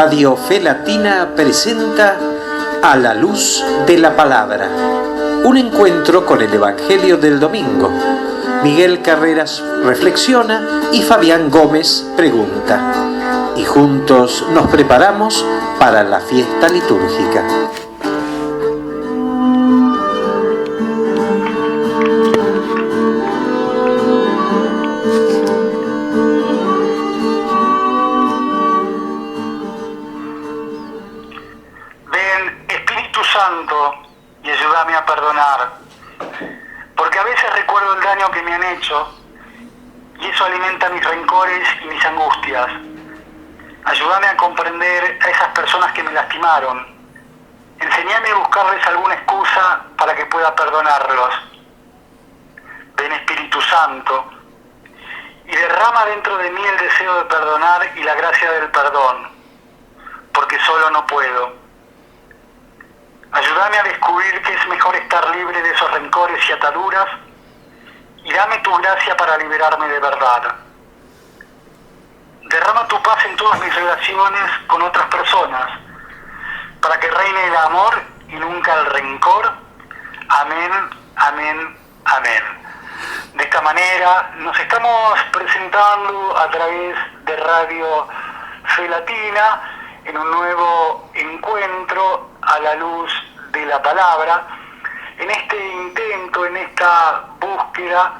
Radio Fe Latina presenta A la Luz de la Palabra, un encuentro con el Evangelio del domingo. Miguel Carreras reflexiona y Fabián Gómez pregunta. Y juntos nos preparamos para la fiesta litúrgica. Santo, y ayúdame a perdonar, porque a veces recuerdo el daño que me han hecho y eso alimenta mis rencores y mis angustias. Ayúdame a comprender a esas personas que me lastimaron. Enséñame a buscarles alguna excusa para que pueda perdonarlos. Ven, Espíritu Santo, y derrama dentro de mí el deseo de perdonar y la gracia del perdón, porque solo no puedo. Ayúdame a descubrir que es mejor estar libre de esos rencores y ataduras y dame tu gracia para liberarme de verdad. Derrama tu paz en todas mis relaciones con otras personas, para que reine el amor y nunca el rencor. Amén, amén, amén. De esta manera nos estamos presentando a través de Radio Fe Latina en un nuevo encuentro a la luz de la palabra, en este intento, en esta búsqueda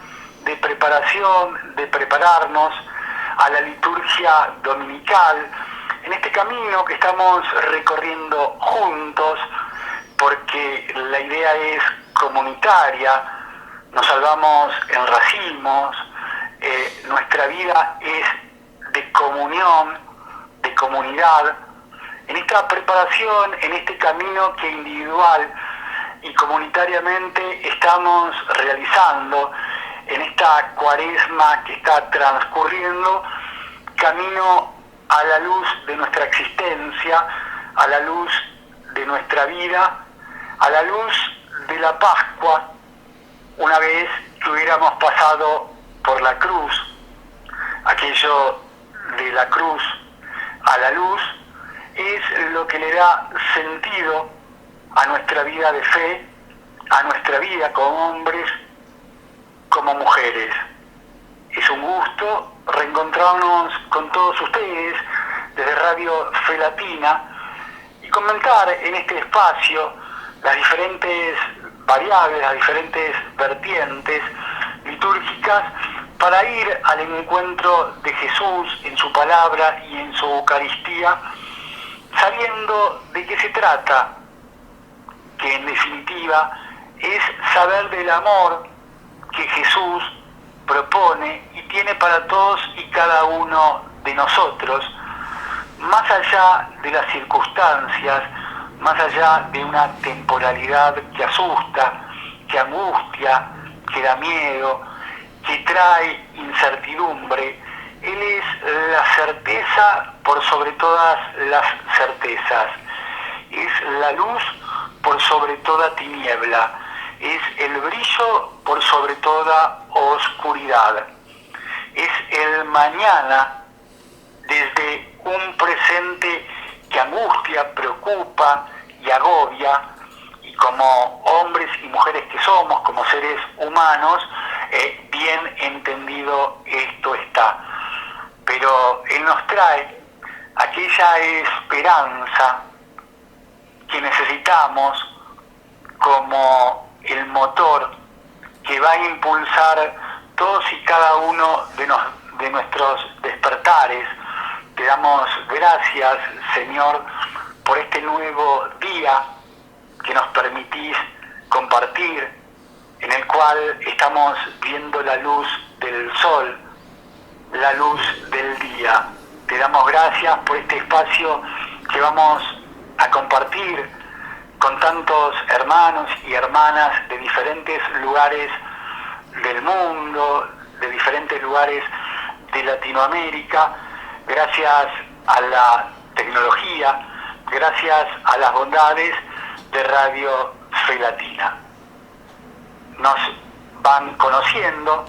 de preparación, de prepararnos a la liturgia dominical, en este camino que estamos recorriendo juntos, porque la idea es comunitaria, nos salvamos en racimos, nuestra vida es de comunión, de comunidad, en esta preparación, en este camino que individual y comunitariamente estamos realizando, en esta cuaresma que está transcurriendo, camino a la luz de nuestra existencia, a la luz de nuestra vida, a la luz de la Pascua, una vez que hubiéramos pasado por la cruz, aquello de la cruz a la luz, es lo que le da sentido a nuestra vida de fe, a nuestra vida como hombres, como mujeres. Es un gusto reencontrarnos con todos ustedes desde Radio Fe Latina y comentar en este espacio las diferentes variables, las diferentes vertientes litúrgicas para ir al encuentro de Jesús en su palabra y en su Eucaristía, sabiendo de qué se trata, que en definitiva es saber del amor que Jesús propone y tiene para todos y cada uno de nosotros, más allá de las circunstancias, más allá de una temporalidad que asusta, que angustia, que da miedo, que trae incertidumbre. Él es la certeza por sobre todas las certezas. Es la luz por sobre toda tiniebla. Es el brillo por sobre toda oscuridad. Es el mañana desde un presente que angustia, preocupa y agobia. Y como hombres y mujeres que somos, como seres humanos, bien entendido esto está. Pero Él nos trae aquella esperanza que necesitamos como el motor que va a impulsar todos y cada uno de nuestros despertares. Te damos gracias, Señor, por este nuevo día que nos permitís compartir, en el cual estamos viendo la luz del sol, la luz del día. Te damos gracias por este espacio que vamos a compartir con tantos hermanos y hermanas de diferentes lugares del mundo, de diferentes lugares de Latinoamérica, gracias a la tecnología, gracias a las bondades de Radio Fe Latina. Nos van conociendo,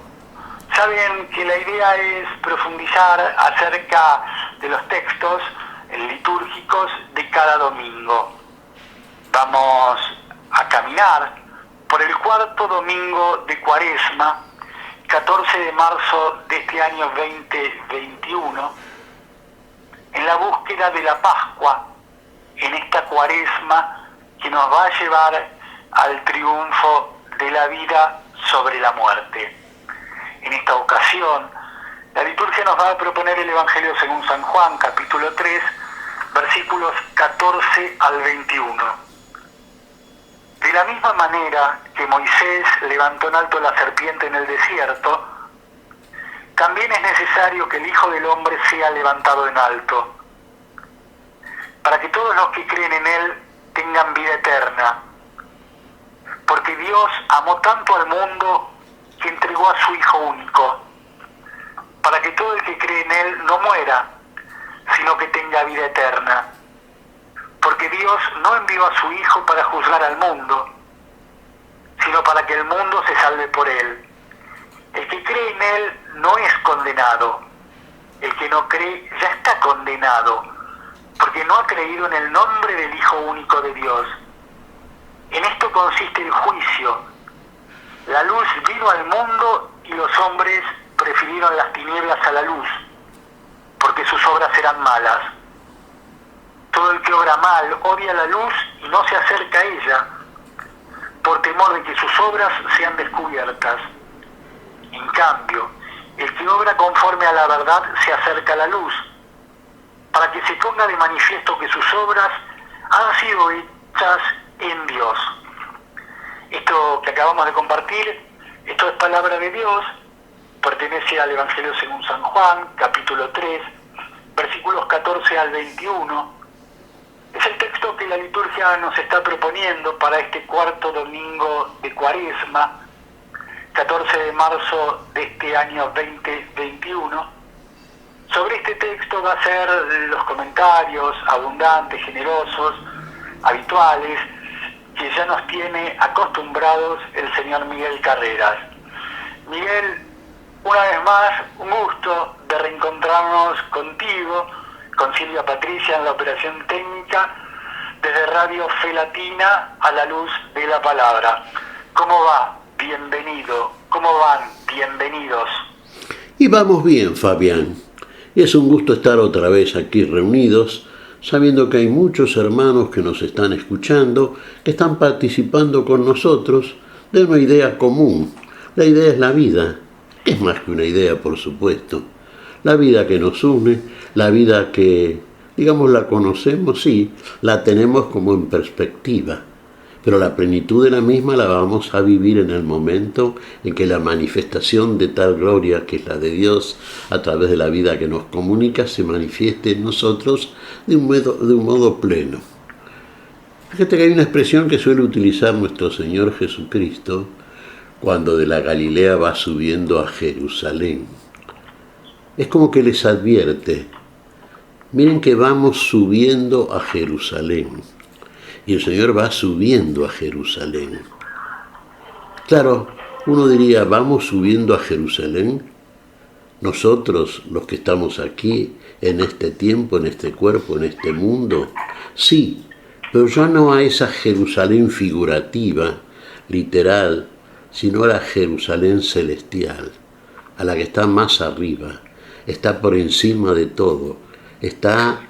saben que la idea es profundizar acerca de los textos litúrgicos de cada domingo. Vamos a caminar por el cuarto domingo de Cuaresma, 14 de marzo de este año 2021, en la búsqueda de la Pascua, en esta Cuaresma que nos va a llevar al triunfo de la vida sobre la muerte. En esta ocasión, la liturgia nos va a proponer el Evangelio según San Juan, capítulo 3, versículos 14 al 21. De la misma manera que Moisés levantó en alto la serpiente en el desierto, también es necesario que el Hijo del Hombre sea levantado en alto, para que todos los que creen en Él tengan vida eterna. Porque Dios amó tanto al mundo que entregó a su Hijo único, para que todo el que cree en Él no muera, sino que tenga vida eterna. Porque Dios no envió a su Hijo para juzgar al mundo, sino para que el mundo se salve por Él. El que cree en Él no es condenado, el que no cree ya está condenado, porque no ha creído en el nombre del Hijo único de Dios. En esto consiste el juicio. La luz vino al mundo y los hombres prefirieron las tinieblas a la luz, porque sus obras eran malas. Todo el que obra mal odia la luz y no se acerca a ella, por temor de que sus obras sean descubiertas. En cambio, el que obra conforme a la verdad se acerca a la luz, para que se ponga de manifiesto que sus obras han sido hechas en Dios. Esto que acabamos de compartir, esto es palabra de Dios, pertenece al Evangelio según San Juan, capítulo 3, versículos 14 al 21. Es el texto que la liturgia nos está proponiendo para este cuarto domingo de Cuaresma, 14 de marzo de este año 2021. Sobre este texto va a ser los comentarios abundantes, generosos, habituales, que ya nos tiene acostumbrados el señor Miguel Carreras. Miguel, una vez más, un gusto de reencontrarnos contigo, con Silvia Patricia en la operación técnica, desde Radio Fe Latina a la luz de la palabra. ¿Cómo va? Bienvenido. ¿Cómo van? Bienvenidos. Y vamos bien, Fabián. Y es un gusto estar otra vez aquí reunidos, sabiendo que hay muchos hermanos que nos están escuchando, que están participando con nosotros de una idea común. La idea es la vida. Es más que una idea, por supuesto. La vida que nos une, la vida que, digamos, la conocemos, sí, la tenemos como en perspectiva. Pero la plenitud de la misma la vamos a vivir en el momento en que la manifestación de tal gloria que es la de Dios a través de la vida que nos comunica se manifieste en nosotros de un modo pleno. Fíjate que hay una expresión que suele utilizar nuestro Señor Jesucristo cuando de la Galilea va subiendo a Jerusalén. Es como que les advierte, miren que vamos subiendo a Jerusalén. Y el Señor va subiendo a Jerusalén. Claro, uno diría, ¿vamos subiendo a Jerusalén? Nosotros, los que estamos aquí, en este tiempo, en este cuerpo, en este mundo. Sí, pero ya no a esa Jerusalén figurativa, literal, sino a la Jerusalén celestial, a la que está más arriba, está por encima de todo, está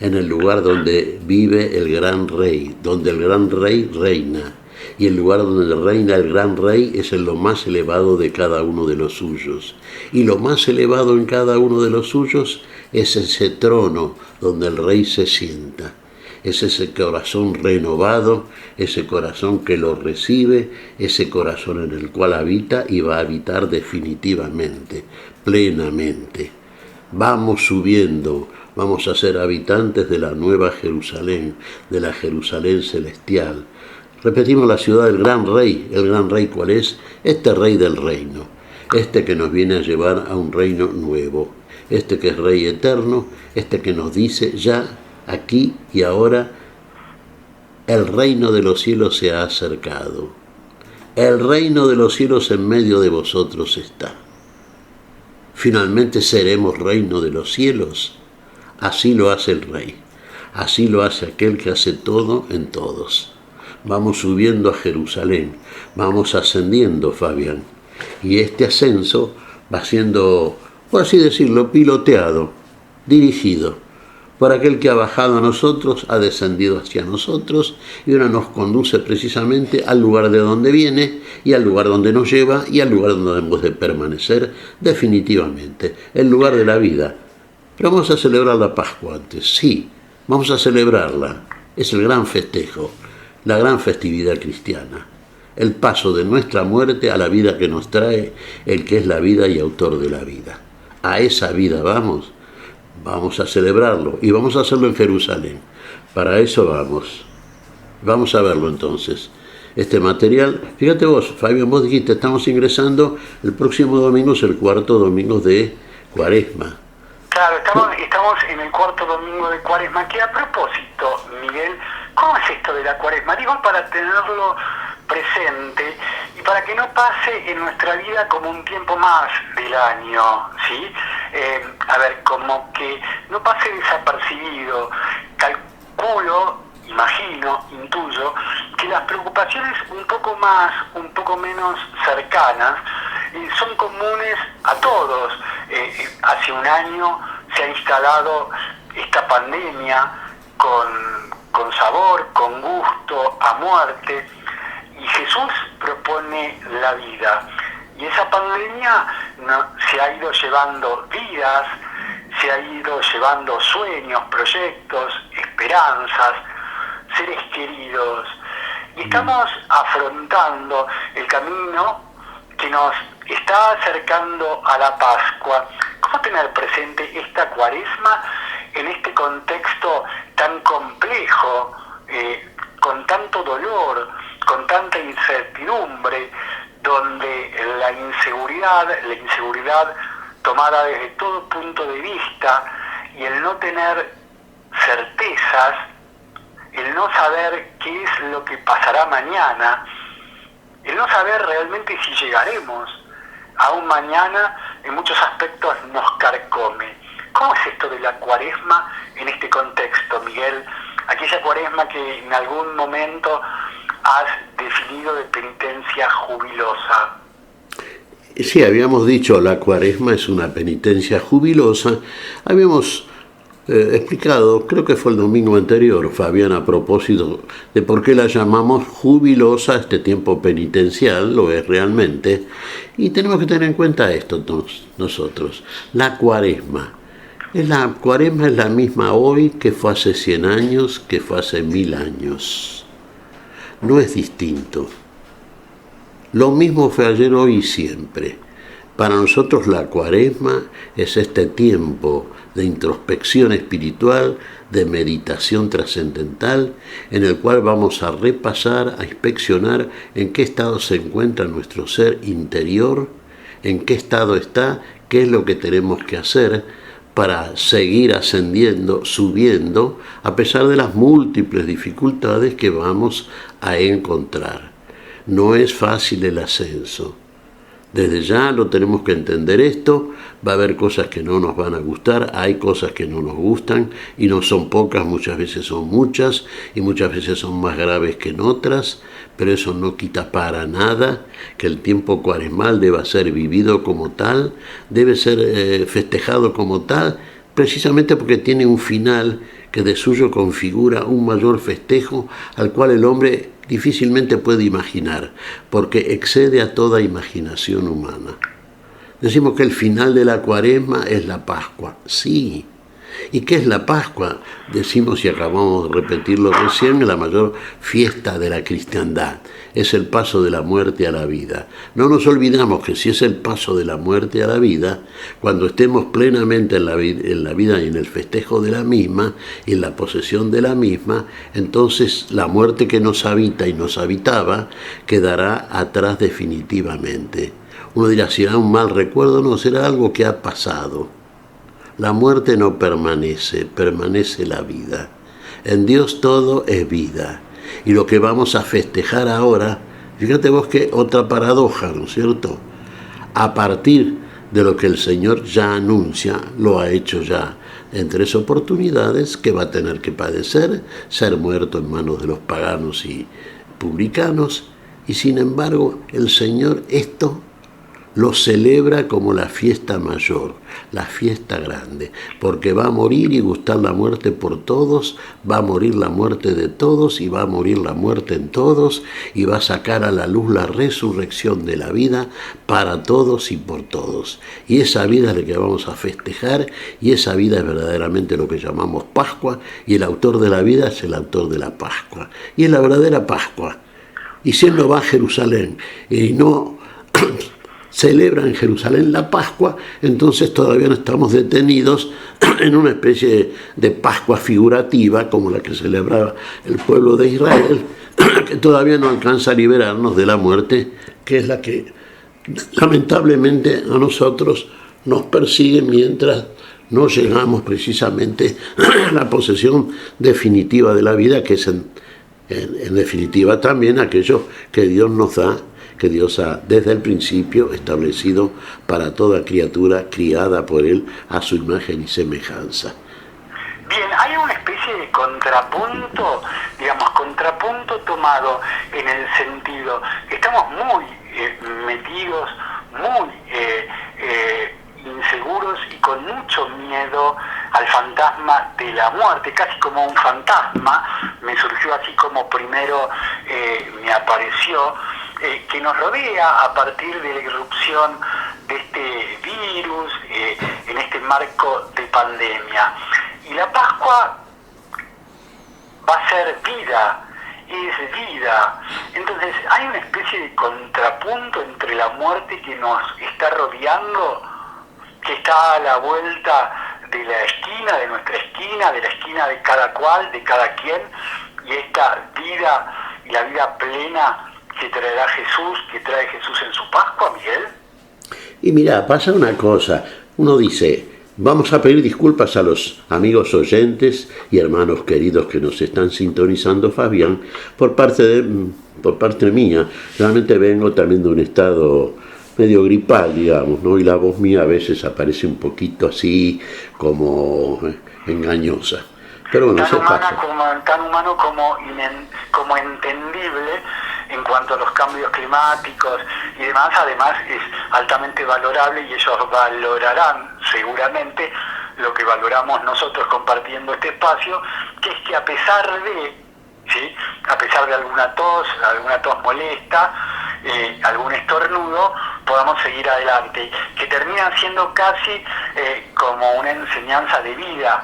en el lugar donde vive el gran rey, donde el gran rey reina, y el lugar donde reina el gran rey es en lo más elevado de cada uno de los suyos. Y lo más elevado en cada uno de los suyos es ese trono donde el rey se sienta. Es ese corazón renovado, ese corazón que lo recibe, ese corazón en el cual habita y va a habitar definitivamente, plenamente. Vamos subiendo. Vamos a ser habitantes de la nueva Jerusalén, de la Jerusalén celestial. Repetimos, la ciudad del gran rey. ¿El gran rey cuál es? Este rey del reino. Este que nos viene a llevar a un reino nuevo. Este que es rey eterno. Este que nos dice ya, aquí y ahora, el reino de los cielos se ha acercado. El reino de los cielos en medio de vosotros está. Finalmente seremos reino de los cielos. Así lo hace el Rey. Así lo hace aquel que hace todo en todos. Vamos subiendo a Jerusalén, vamos ascendiendo, Fabián. Y este ascenso va siendo, por así decirlo, piloteado, dirigido por aquel que ha bajado a nosotros, ha descendido hacia nosotros y ahora nos conduce precisamente al lugar de donde viene y al lugar donde nos lleva y al lugar donde debemos de permanecer definitivamente, el lugar de la vida. Pero vamos a celebrar la Pascua antes, sí, vamos a celebrarla. Es el gran festejo, la gran festividad cristiana, el paso de nuestra muerte a la vida que nos trae el que es la vida y autor de la vida. A esa vida vamos a celebrarlo y vamos a hacerlo en Jerusalén. Para eso vamos a verlo entonces. Este material, fíjate vos, Fabián, vos dijiste, estamos ingresando, el próximo domingo es el cuarto domingo de Cuaresma. Claro, estamos en el cuarto domingo de Cuaresma, que a propósito, Miguel, ¿cómo es esto de la Cuaresma? Digo, para tenerlo presente y para que no pase en nuestra vida como un tiempo más del año, ¿sí? Como que no pase desapercibido. Calculo, imagino, intuyo, que las preocupaciones un poco menos cercanas son comunes a todos. Hace un año se ha instalado esta pandemia con sabor, con gusto, a muerte, y Jesús propone la vida. Y esa pandemia se ha ido llevando vidas, se ha ido llevando sueños, proyectos, esperanzas, seres queridos. Y estamos afrontando el camino que nos está acercando a la Pascua. ¿Cómo tener presente esta Cuaresma en este contexto tan complejo, con tanto dolor, con tanta incertidumbre, donde la inseguridad tomada desde todo punto de vista y el no tener certezas, el no saber qué es lo que pasará mañana, el no saber realmente si llegaremos a un mañana, en muchos aspectos nos carcome. ¿Cómo es esto de la Cuaresma en este contexto, Miguel? Aquella Cuaresma que en algún momento has definido de penitencia jubilosa. Sí, habíamos dicho la Cuaresma es una penitencia jubilosa. Habíamos explicado, creo que fue el domingo anterior, Fabián, a propósito de por qué la llamamos jubilosa, este tiempo penitencial, lo es realmente, y tenemos que tener en cuenta esto nosotros. La Cuaresma es la misma hoy que fue hace 100 años, que fue hace 1000 años. No es distinto. Lo mismo fue ayer, hoy y siempre. Para nosotros la Cuaresma es este tiempo de introspección espiritual, de meditación trascendental, en el cual vamos a repasar, a inspeccionar en qué estado se encuentra nuestro ser interior, en qué estado está, qué es lo que tenemos que hacer para seguir ascendiendo, subiendo, a pesar de las múltiples dificultades que vamos a encontrar. No es fácil el ascenso. Desde ya lo tenemos que entender esto, va a haber cosas que no nos van a gustar, hay cosas que no nos gustan y no son pocas, muchas veces son muchas y muchas veces son más graves que en otras, pero eso no quita para nada que el tiempo cuaresmal deba ser vivido como tal, debe ser festejado como tal, precisamente porque tiene un final que de suyo configura un mayor festejo al cual el hombre difícilmente puede imaginar, porque excede a toda imaginación humana. Decimos que el final de la Cuaresma es la Pascua. Sí. ¿Y qué es la Pascua? Decimos, y acabamos de repetirlo recién, la mayor fiesta de la cristiandad. Es el paso de la muerte a la vida. No nos olvidamos que si es el paso de la muerte a la vida, cuando estemos plenamente en la vida y en el festejo de la misma, y en la posesión de la misma, entonces la muerte que nos habita y nos habitaba quedará atrás definitivamente. Uno dirá, ¿será un mal recuerdo? No, será algo que ha pasado. La muerte no permanece, permanece la vida. En Dios todo es vida. Y lo que vamos a festejar ahora, fíjate vos que otra paradoja, ¿no es cierto? A partir de lo que el Señor ya anuncia, lo ha hecho ya en 3 oportunidades, que va a tener que padecer, ser muerto en manos de los paganos y publicanos, y sin embargo el Señor esto lo celebra como la fiesta mayor, la fiesta grande, porque va a morir y gustar la muerte por todos, va a morir la muerte de todos y va a morir la muerte en todos, y va a sacar a la luz la resurrección de la vida para todos y por todos. Y esa vida es la que vamos a festejar, y esa vida es verdaderamente lo que llamamos Pascua, y el autor de la vida es el autor de la Pascua, y es la verdadera Pascua. Y si él no va a Jerusalén y no celebra en Jerusalén la Pascua, entonces todavía no estamos detenidos en una especie de Pascua figurativa como la que celebraba el pueblo de Israel, que todavía no alcanza a liberarnos de la muerte, que es la que lamentablemente a nosotros nos persigue mientras no llegamos precisamente a la posesión definitiva de la vida, que es en definitiva también aquello que Dios nos da, que Dios ha desde el principio establecido para toda criatura criada por Él a su imagen y semejanza. Bien, hay una especie de contrapunto, digamos, contrapunto tomado en el sentido que estamos muy metidos, muy inseguros y con mucho miedo al fantasma de la muerte, casi como un fantasma, me surgió así como primero me apareció, que nos rodea a partir de la irrupción de este virus en este marco de pandemia. Y la Pascua va a ser vida, es vida. Entonces hay una especie de contrapunto entre la muerte que nos está rodeando, que está a la vuelta de la esquina, de nuestra esquina, de la esquina de cada cual, de cada quien, y esta vida y la vida plena que traerá Jesús, que trae Jesús en su Pascua, Miguel. Y mira, pasa una cosa, uno dice, vamos a pedir disculpas a los amigos oyentes y hermanos queridos que nos están sintonizando, Fabián, por parte mía. Realmente vengo también de un estado medio gripal, digamos, ¿no? Y la voz mía a veces aparece un poquito así, como engañosa. Pero bueno, tan humano como entendible en cuanto a los cambios climáticos y demás. Además es altamente valorable y ellos valorarán seguramente lo que valoramos nosotros compartiendo este espacio, que es que a pesar de alguna tos molesta, algún estornudo, podamos seguir adelante, que termina siendo casi como una enseñanza de vida,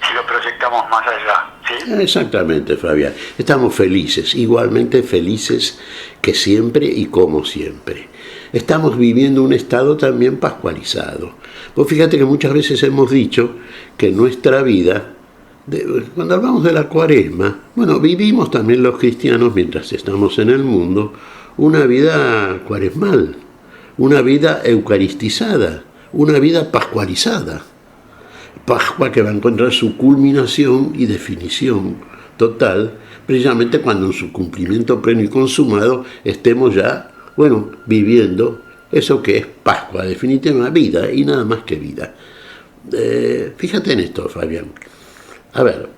si lo proyectamos más allá, ¿sí? Exactamente, Fabián. Estamos felices, igualmente felices que siempre y como siempre. Estamos viviendo un estado también pascualizado. Vos fíjate que muchas veces hemos dicho que nuestra vida, cuando hablamos de la Cuaresma, bueno, vivimos también los cristianos mientras estamos en el mundo una vida cuaresmal, una vida eucaristizada, una vida pascualizada. Pascua que va a encontrar su culminación y definición total, precisamente cuando en su cumplimiento pleno y consumado estemos ya, viviendo eso que es Pascua, definitiva vida y nada más que vida. Fíjate en esto, Fabián. A ver,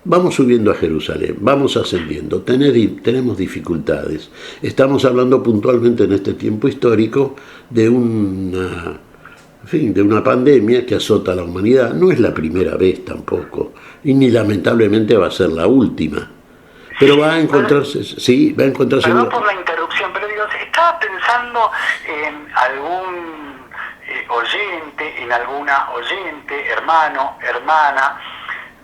vamos subiendo a Jerusalén, vamos ascendiendo, tenemos dificultades. Estamos hablando puntualmente en este tiempo histórico de una pandemia que azota a la humanidad. No es la primera vez tampoco, y ni lamentablemente va a ser la última. Pero va a encontrarse, Perdón por la interrupción, pero digo, estaba pensando en algún oyente, en alguna oyente, hermano, hermana,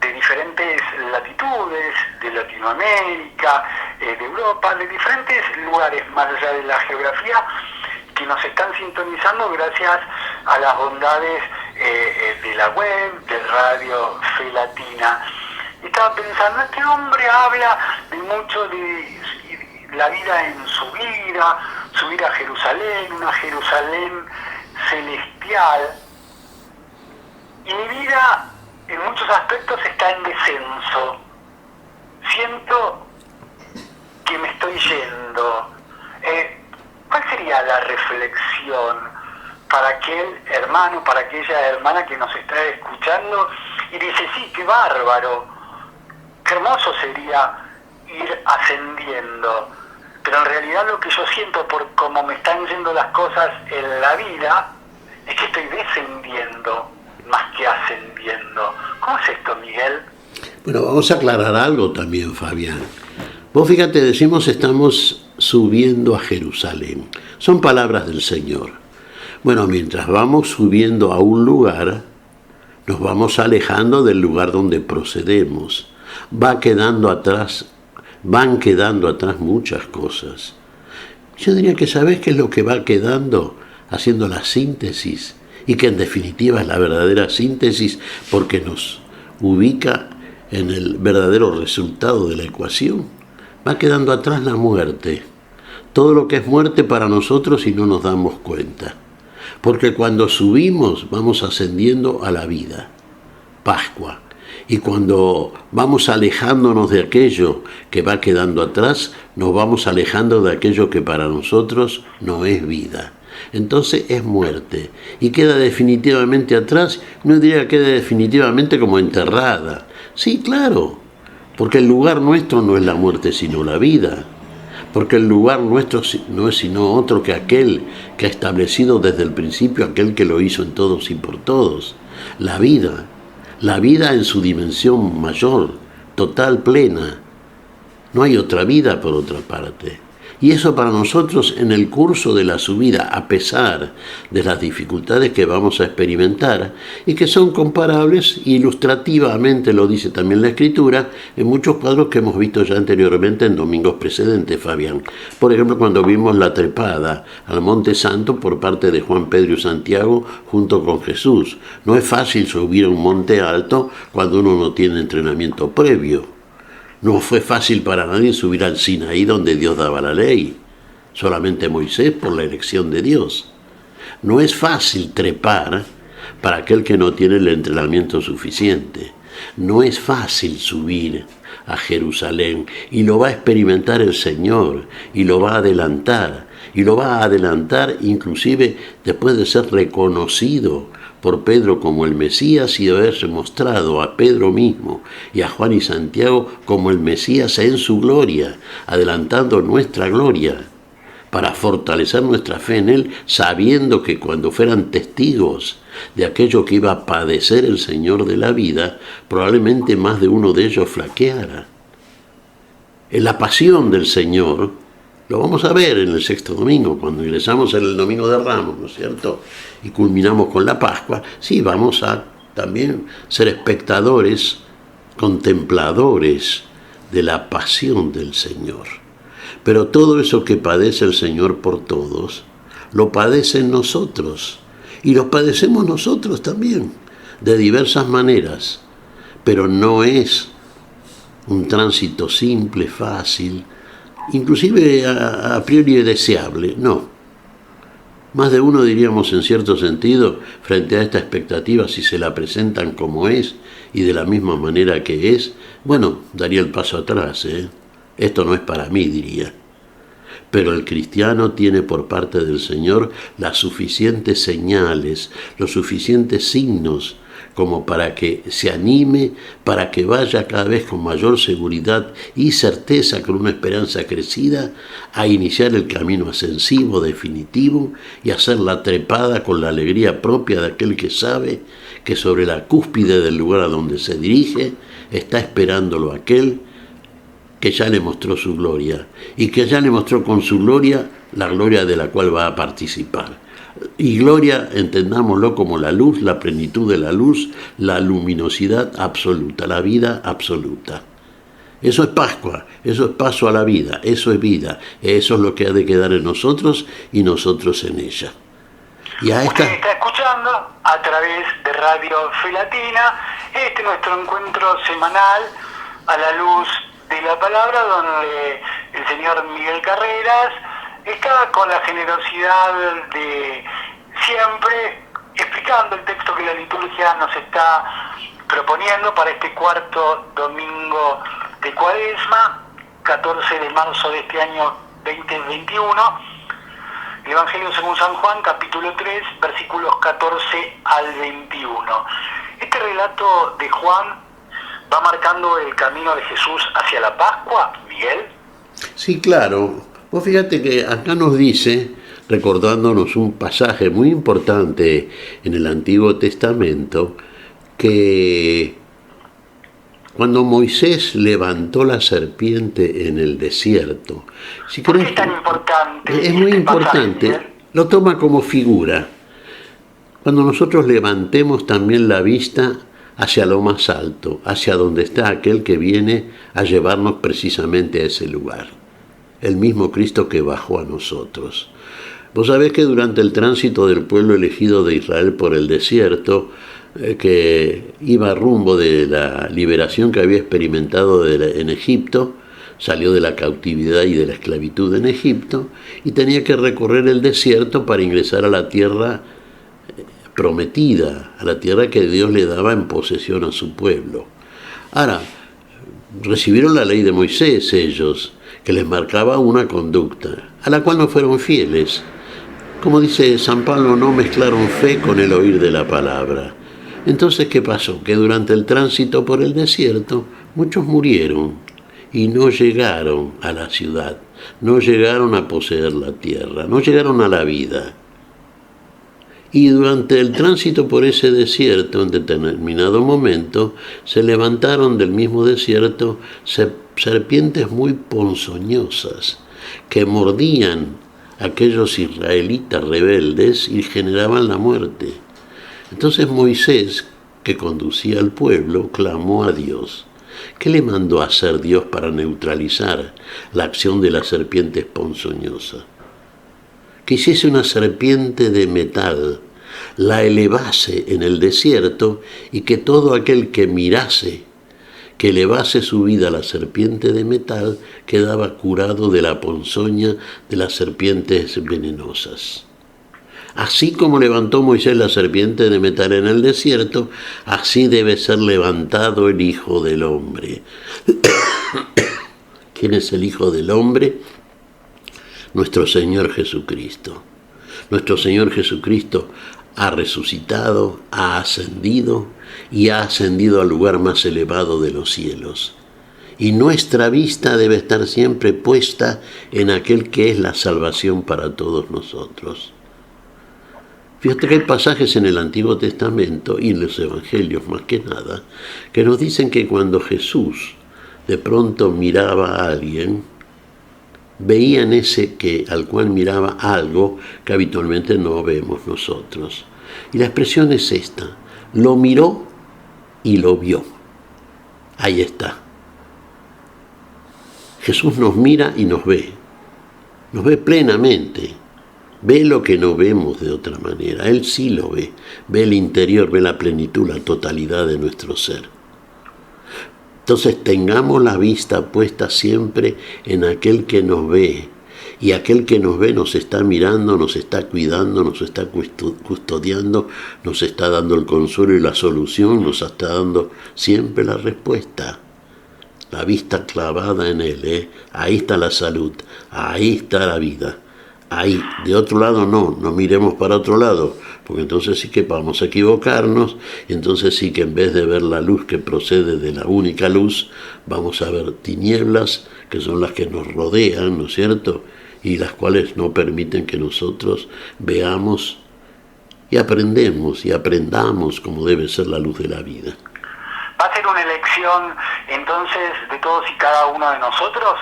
de diferentes latitudes, de Latinoamérica, de Europa, de diferentes lugares más allá de la geografía, que nos están sintonizando gracias a las bondades de la web, del Radio Fe Latina. Estaba pensando, este hombre habla de mucho de la vida en subir a Jerusalén, una Jerusalén celestial, y mi vida en muchos aspectos está en descenso. Siento que me estoy yendo. ¿Cuál sería la reflexión para aquel hermano, para aquella hermana que nos está escuchando y dice, sí, qué bárbaro, qué hermoso sería ir ascendiendo, pero en realidad lo que yo siento por cómo me están yendo las cosas en la vida es que estoy descendiendo más que ascendiendo. ¿Cómo es esto, Miguel? Bueno, vamos a aclarar algo también, Fabián. Vos fíjate, decimos estamos subiendo a Jerusalén. Son palabras del Señor. Bueno, mientras vamos subiendo a un lugar, nos vamos alejando del lugar donde procedemos. Van quedando atrás muchas cosas. Yo diría que ¿sabés qué es lo que va quedando? Haciendo la síntesis, y que en definitiva es la verdadera síntesis porque nos ubica en el verdadero resultado de la ecuación. Va quedando atrás la muerte, todo lo que es muerte para nosotros y no nos damos cuenta, porque cuando subimos vamos ascendiendo a la vida, Pascua, y cuando vamos alejándonos de aquello que va quedando atrás, nos vamos alejando de aquello que para nosotros no es vida. Entonces es muerte y queda definitivamente atrás. No diría que quede definitivamente como enterrada. Sí, claro, porque el lugar nuestro no es la muerte sino la vida, porque el lugar nuestro no es sino otro que aquel que ha establecido desde el principio, aquel que lo hizo en todos y por todos, la vida en su dimensión mayor, total, plena. No hay otra vida por otra parte. Y eso para nosotros en el curso de la subida, a pesar de las dificultades que vamos a experimentar y que son comparables, ilustrativamente lo dice también la Escritura, en muchos cuadros que hemos visto ya anteriormente en domingos precedentes, Fabián. Por ejemplo, cuando vimos la trepada al Monte Santo por parte de Juan, Pedro y Santiago junto con Jesús. No es fácil subir a un monte alto cuando uno no tiene entrenamiento previo. No fue fácil para nadie subir al Sinaí donde Dios daba la ley, solamente Moisés por la elección de Dios. No es fácil trepar para aquel que no tiene el entrenamiento suficiente. No es fácil subir a Jerusalén y lo va a experimentar el Señor y lo va a adelantar. Y lo va a adelantar inclusive después de ser reconocido por Pedro como el Mesías y de haberse mostrado a Pedro mismo y a Juan y Santiago como el Mesías en su gloria, adelantando nuestra gloria, para fortalecer nuestra fe en Él, sabiendo que cuando fueran testigos de aquello que iba a padecer el Señor de la vida, probablemente más de uno de ellos flaqueara. En la pasión del Señor, lo vamos a ver en el sexto domingo, cuando ingresamos en el domingo de Ramos, ¿no es cierto? Y culminamos con la Pascua. Sí, vamos a también ser espectadores, contempladores de la pasión del Señor. Pero todo eso que padece el Señor por todos, lo padecen nosotros. Y lo padecemos nosotros también, de diversas maneras. Pero no es un tránsito simple, fácil, inclusive a priori deseable, no. Más de uno diríamos en cierto sentido, frente a esta expectativa, si se la presentan como es y de la misma manera que es, bueno, daría el paso atrás, Esto no es para mí, diría. Pero el cristiano tiene por parte del Señor las suficientes señales, los suficientes signos, como para que se anime, para que vaya cada vez con mayor seguridad y certeza, con una esperanza crecida, a iniciar el camino ascensivo definitivo y hacer la trepada con la alegría propia de aquel que sabe que sobre la cúspide del lugar a donde se dirige está esperándolo aquel que ya le mostró su gloria y que ya le mostró con su gloria la gloria de la cual va a participar. Y gloria, entendámoslo como la luz, la plenitud de la luz, la luminosidad absoluta, la vida absoluta. Eso es Pascua, eso es paso a la vida, eso es vida, eso es lo que ha de quedar en nosotros y nosotros en ella. Y a esta... Usted está escuchando a través de Radio Fe Latina, nuestro encuentro semanal a la luz de la palabra, donde el señor Miguel Carreras está con la generosidad de siempre explicando el texto que la liturgia nos está proponiendo para este cuarto domingo de Cuaresma, 14 de marzo de este año 2021. el Evangelio según San Juan, capítulo 3, versículos 14 al 21. Este relato de Juan va marcando el camino de Jesús hacia la Pascua, Miguel. Sí, claro. Vos fíjate que acá nos dice, recordándonos un pasaje muy importante en el Antiguo Testamento, que cuando Moisés levantó la serpiente en el desierto. ¿Por qué es tan importante? Es muy importante. Pasaje, lo toma como figura. Cuando nosotros levantemos también la vista hacia lo más alto, hacia donde está aquel que viene a llevarnos precisamente a ese lugar. El mismo Cristo que bajó a nosotros. Vos sabés que durante el tránsito del pueblo elegido de Israel por el desierto, que iba rumbo de la liberación que había experimentado en Egipto, salió de la cautividad y de la esclavitud en Egipto y tenía que recorrer el desierto para ingresar a la tierra prometida, a la tierra que Dios le daba en posesión a su pueblo. Ahora, recibieron la ley de Moisés ellos, que les marcaba una conducta, a la cual no fueron fieles. Como dice San Pablo, no mezclaron fe con el oír de la palabra. Entonces, ¿qué pasó? Que durante el tránsito por el desierto, muchos murieron y no llegaron a la ciudad, no llegaron a poseer la tierra, no llegaron a la vida. Y durante el tránsito por ese desierto, en determinado momento, se levantaron del mismo desierto serpientes muy ponzoñosas que mordían a aquellos israelitas rebeldes y generaban la muerte. Entonces Moisés, que conducía al pueblo, clamó a Dios. ¿Qué le mandó a hacer Dios para neutralizar la acción de las serpientes ponzoñosas? Que hiciese una serpiente de metal, la elevase en el desierto y que todo aquel que mirase, que elevase su vida a la serpiente de metal, quedaba curado de la ponzoña de las serpientes venenosas. Así como levantó Moisés la serpiente de metal en el desierto, así debe ser levantado el Hijo del Hombre. ¿Quién es el Hijo del Hombre? Nuestro Señor Jesucristo. Nuestro Señor Jesucristo ha resucitado, ha ascendido y ha ascendido al lugar más elevado de los cielos. Y nuestra vista debe estar siempre puesta en aquel que es la salvación para todos nosotros. Fíjate que hay pasajes en el Antiguo Testamento y en los Evangelios más que nada que nos dicen que cuando Jesús de pronto miraba a alguien, veía en ese al cual miraba algo que habitualmente no vemos nosotros. Y la expresión es esta: lo miró y lo vio. Ahí está. Jesús nos mira y nos ve plenamente. Ve lo que no vemos de otra manera. Él sí lo ve. Ve el interior, ve la plenitud, la totalidad de nuestro ser. Entonces tengamos la vista puesta siempre en aquel que nos ve. Y aquel que nos ve nos está mirando, nos está cuidando, nos está custodiando, nos está dando el consuelo y la solución, nos está dando siempre la respuesta. La vista clavada en Él, ahí está la salud, ahí está la vida. Ahí, de otro lado no miremos para otro lado, porque entonces sí que vamos a equivocarnos, y entonces sí que en vez de ver la luz que procede de la única luz, vamos a ver tinieblas que son las que nos rodean, ¿no es cierto? Y las cuales no permiten que nosotros veamos y aprendamos como debe ser la luz de la vida. Va a ser una elección entonces de todos y cada uno de nosotros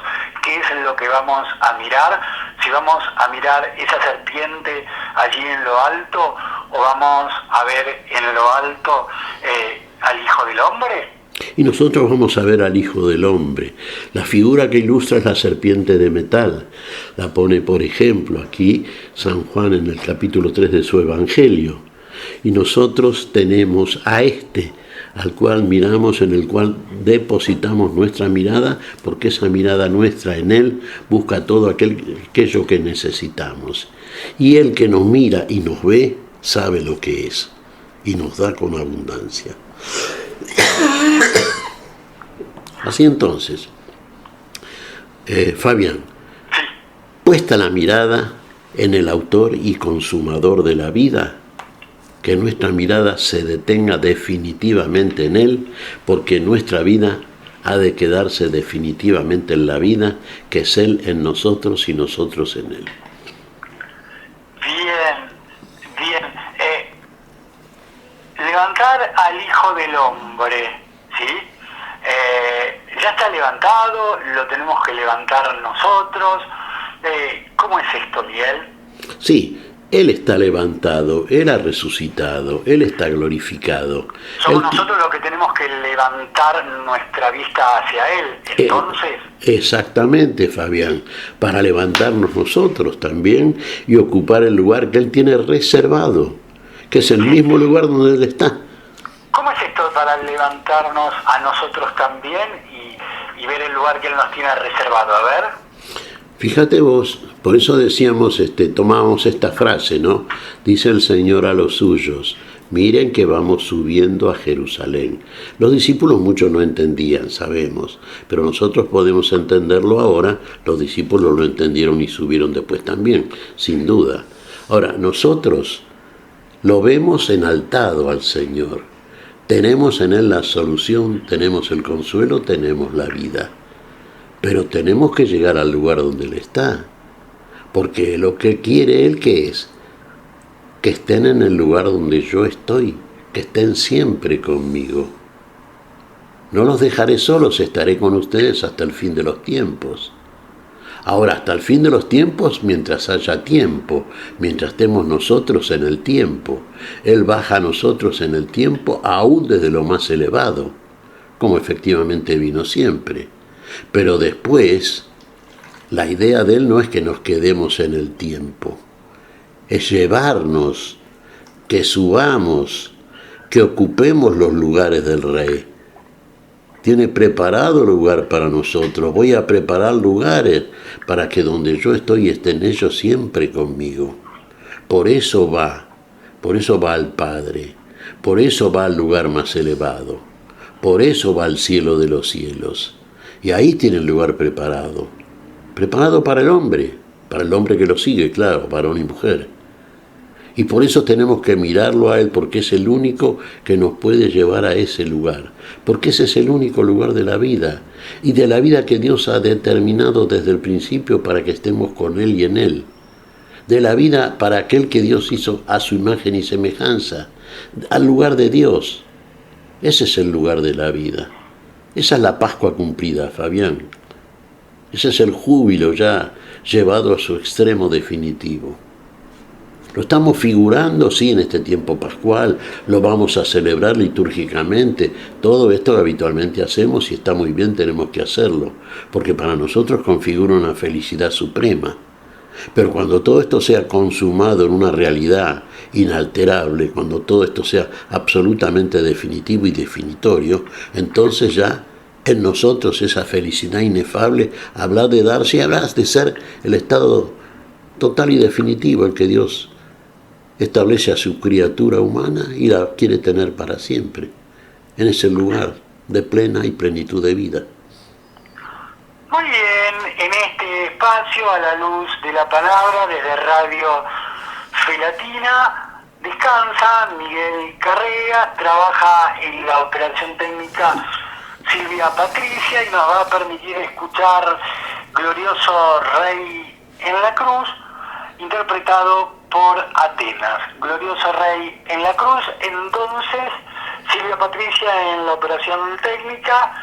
qué es lo que vamos a mirar, si vamos a mirar esa serpiente allí en lo alto o vamos a ver en lo alto al Hijo del Hombre. Y nosotros vamos a ver al Hijo del Hombre. La figura que ilustra es la serpiente de metal. La pone, por ejemplo, aquí San Juan en el capítulo 3 de su Evangelio. Y nosotros tenemos a al cual miramos, en el cual depositamos nuestra mirada, porque esa mirada nuestra en Él busca todo aquello que necesitamos. Y el que nos mira y nos ve, sabe lo que es, y nos da con abundancia. Así entonces, Fabián, puesta la mirada en el autor y consumador de la vida, que nuestra mirada se detenga definitivamente en Él, porque nuestra vida ha de quedarse definitivamente en la vida, que es Él en nosotros y nosotros en Él. Bien. Levantar al Hijo del Hombre, ¿sí? Ya está levantado, lo tenemos que levantar nosotros. ¿Cómo es esto, Miguel? Sí, Él está levantado, Él ha resucitado, Él está glorificado. Somos nosotros los que tenemos que levantar nuestra vista hacia Él, entonces. Exactamente, Fabián, para levantarnos nosotros también y ocupar el lugar que Él tiene reservado, que es el mismo lugar donde Él está. ¿Cómo es esto para levantarnos a nosotros también y ver el lugar que Él nos tiene reservado? A ver. Fíjate vos, por eso decíamos, tomábamos esta frase, ¿no? Dice el Señor a los suyos: miren que vamos subiendo a Jerusalén. Los discípulos muchos no entendían, sabemos, pero nosotros podemos entenderlo ahora. Los discípulos lo entendieron y subieron después también, sin duda. Ahora, nosotros lo vemos enaltado al Señor. Tenemos en Él la solución, tenemos el consuelo, tenemos la vida. Pero tenemos que llegar al lugar donde Él está, porque lo que quiere Él, ¿qué es? Que estén en el lugar donde yo estoy, que estén siempre conmigo. No los dejaré solos, estaré con ustedes hasta el fin de los tiempos. Ahora, hasta el fin de los tiempos, mientras haya tiempo, mientras estemos nosotros en el tiempo. Él baja a nosotros en el tiempo, aún desde lo más elevado, como efectivamente vino siempre. Pero después, la idea de Él no es que nos quedemos en el tiempo, es llevarnos, que subamos, que ocupemos los lugares del Rey. Tiene preparado lugar para nosotros. Voy a preparar lugares para que donde yo estoy estén ellos siempre conmigo. Por eso va al Padre, por eso va al lugar más elevado, por eso va al cielo de los cielos. Y ahí tiene el lugar preparado para el hombre que lo sigue, claro, varón y mujer. Y por eso tenemos que mirarlo a Él, porque es el único que nos puede llevar a ese lugar, porque ese es el único lugar de la vida, y de la vida que Dios ha determinado desde el principio para que estemos con Él y en Él, de la vida para aquel que Dios hizo a su imagen y semejanza, al lugar de Dios. Ese es el lugar de la vida. Esa es la Pascua cumplida, Fabián. Ese es el júbilo ya llevado a su extremo definitivo. Lo estamos figurando, sí, en este tiempo pascual, lo vamos a celebrar litúrgicamente. Todo esto que habitualmente hacemos y está muy bien, tenemos que hacerlo, porque para nosotros configura una felicidad suprema. Pero cuando todo esto sea consumado en una realidad inalterable, cuando todo esto sea absolutamente definitivo y definitorio, entonces ya en nosotros esa felicidad inefable, hablar de darse y hablar de ser el estado total y definitivo, el que Dios establece a su criatura humana y la quiere tener para siempre, en ese lugar de plena y plenitud de vida. Muy bien, en este espacio, a la luz de la palabra, desde Radio Fe Latina, descansa Miguel Carrera, trabaja en la operación técnica Silvia Patricia y nos va a permitir escuchar Glorioso Rey en la Cruz, interpretado por Atenas. Glorioso Rey en la Cruz. Entonces, Silvia Patricia en la operación técnica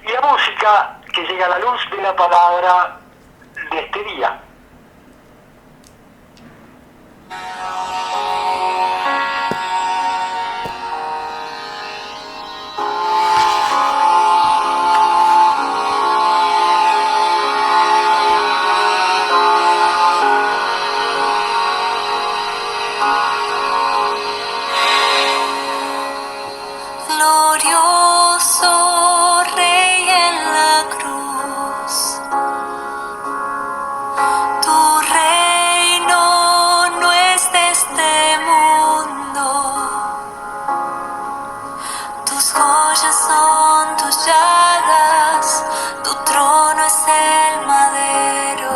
y la música que llega a la luz de la palabra de este día. Glorioso Rey en la cruz, tu reino no es de este mundo, tus joyas son tus llagas, tu trono es el madero,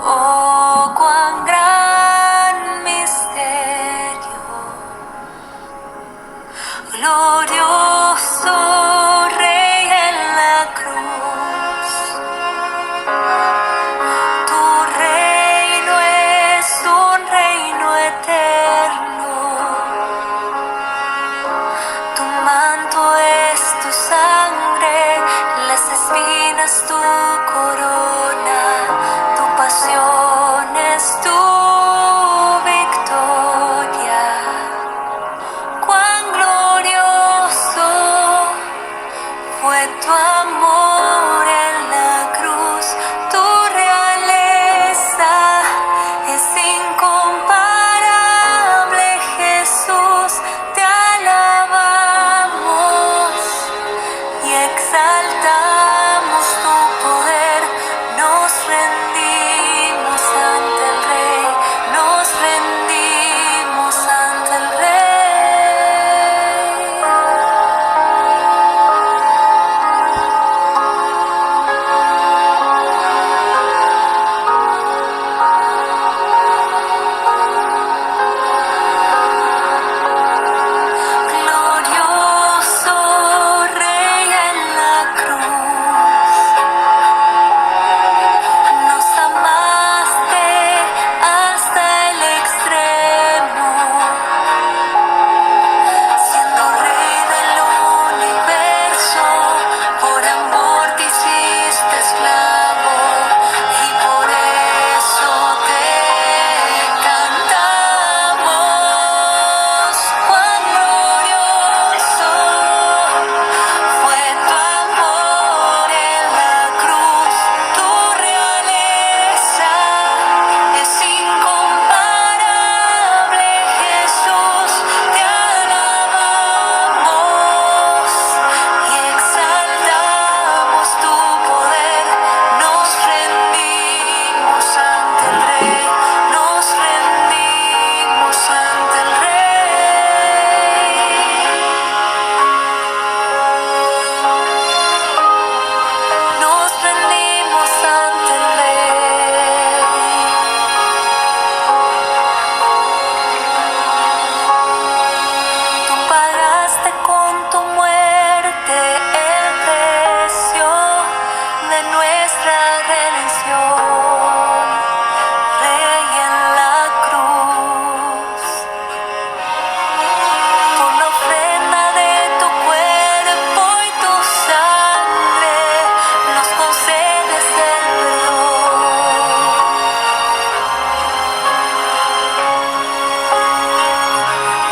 oh cuán grande glorioso Rey en la cruz. Tu reino es un reino eterno. Tu manto es tu sangre, las espinas tu corona, tu pasión es tu victoria. Cuán glorioso fue tu amor en la cruz, tu realeza es incomparable, Jesús, te alabamos y exaltamos tu poder, nos rendimos ante el Rey, nos rendimos ante el Rey. Glorioso Rey en la cruz, nos amaste hasta el extremo, siendo Rey del universo, por amor te hiciste esclavo y por eso te cantamos. Cuán glorioso fue tu amor en la cruz, tu realeza es incomparable, Jesús, te alabamos y exaltamos tu poder, nos rendimos ante el Rey, nos rendimos ante el Rey. Nos rendimos ante el Rey. Tú pagaste con tu muerte el precio de nuestra redención, Rey en la cruz. Por la ofrenda de tu cuerpo y tu sangre nos concedes el perdón.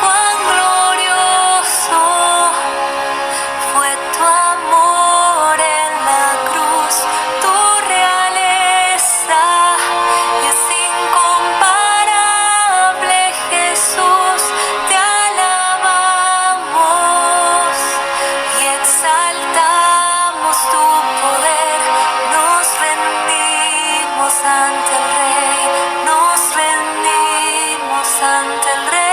Cuán glorioso fue tu amor en la cruz, tu realeza es incomparable, Jesús, te alabamos y exaltamos tu poder, nos rendimos ante el Rey, nos rendimos ante el Rey.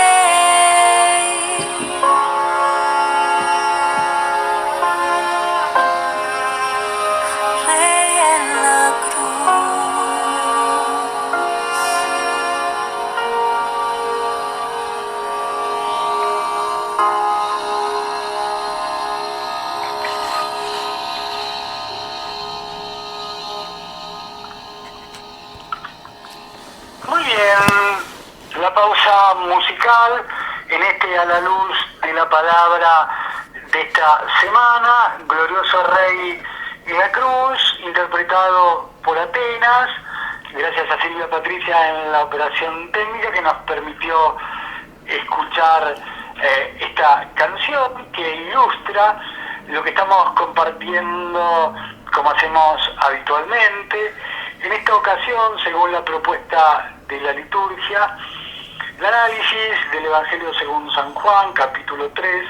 Rey en la cruz. Muy bien, la pausa musical en este A la Luz de la Palabra de esta semana, Glorioso Rey en la Cruz, interpretado por Atenas, gracias a Silvia Patricia en la operación técnica que nos permitió escuchar esta canción que ilustra lo que estamos compartiendo como hacemos habitualmente. En esta ocasión, según la propuesta de la liturgia, el análisis del Evangelio según San Juan, capítulo 3,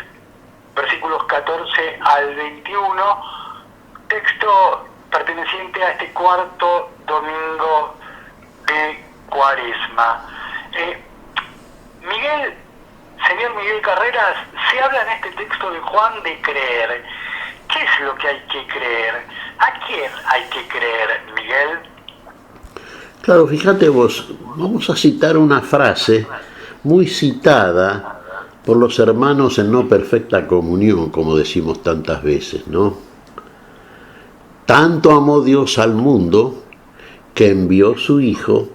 versículos 14 al 21, texto perteneciente a este cuarto domingo de Cuaresma. Señor Miguel Carreras, se habla en este texto de Juan de creer. ¿Qué es lo que hay que creer? ¿A quién hay que creer, Miguel? Claro, fíjate vos, vamos a citar una frase muy citada por los hermanos en no perfecta comunión, como decimos tantas veces, ¿no? Tanto amó Dios al mundo que envió su Hijo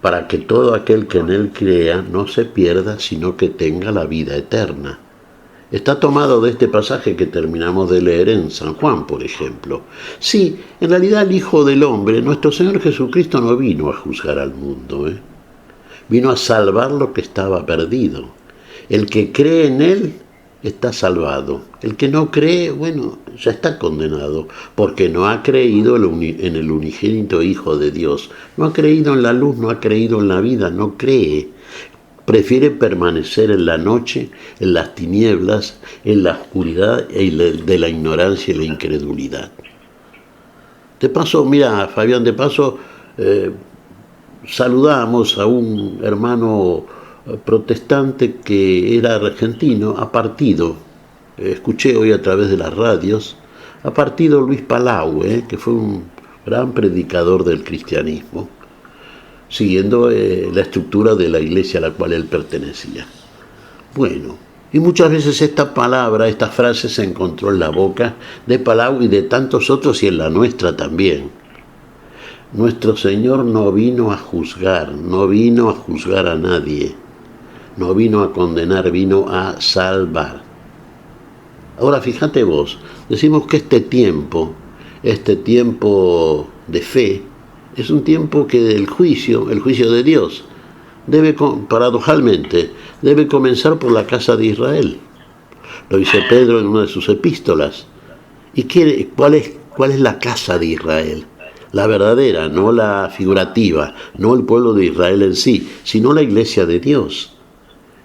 para que todo aquel que en él crea no se pierda, sino que tenga la vida eterna. Está tomado de este pasaje que terminamos de leer en San Juan, por ejemplo. Sí, en realidad el Hijo del Hombre, nuestro Señor Jesucristo, no vino a juzgar al mundo, vino a salvar lo que estaba perdido. El que cree en Él está salvado. El que no cree, bueno, ya está condenado, porque no ha creído en el unigénito Hijo de Dios. No ha creído en la luz, no ha creído en la vida, no cree. Prefiere permanecer en la noche, en las tinieblas, en la oscuridad de la ignorancia y la incredulidad. De paso, mira, Fabián, saludamos a un hermano protestante que era argentino, ha partido, escuché hoy a través de las radios, ha partido Luis Palau, que fue un gran predicador del cristianismo, siguiendo la estructura de la iglesia a la cual él pertenecía. Bueno, y muchas veces esta frase se encontró en la boca de Palau y de tantos otros y en la nuestra también. Nuestro Señor no vino a juzgar a nadie, no vino a condenar, vino a salvar. Ahora fíjate vos, decimos que este tiempo de fe, es un tiempo que el juicio de Dios, paradojalmente, debe comenzar por la casa de Israel. Lo dice Pedro en una de sus epístolas. ¿Y cuál es la casa de Israel? La verdadera, no la figurativa, no el pueblo de Israel en sí, sino la iglesia de Dios.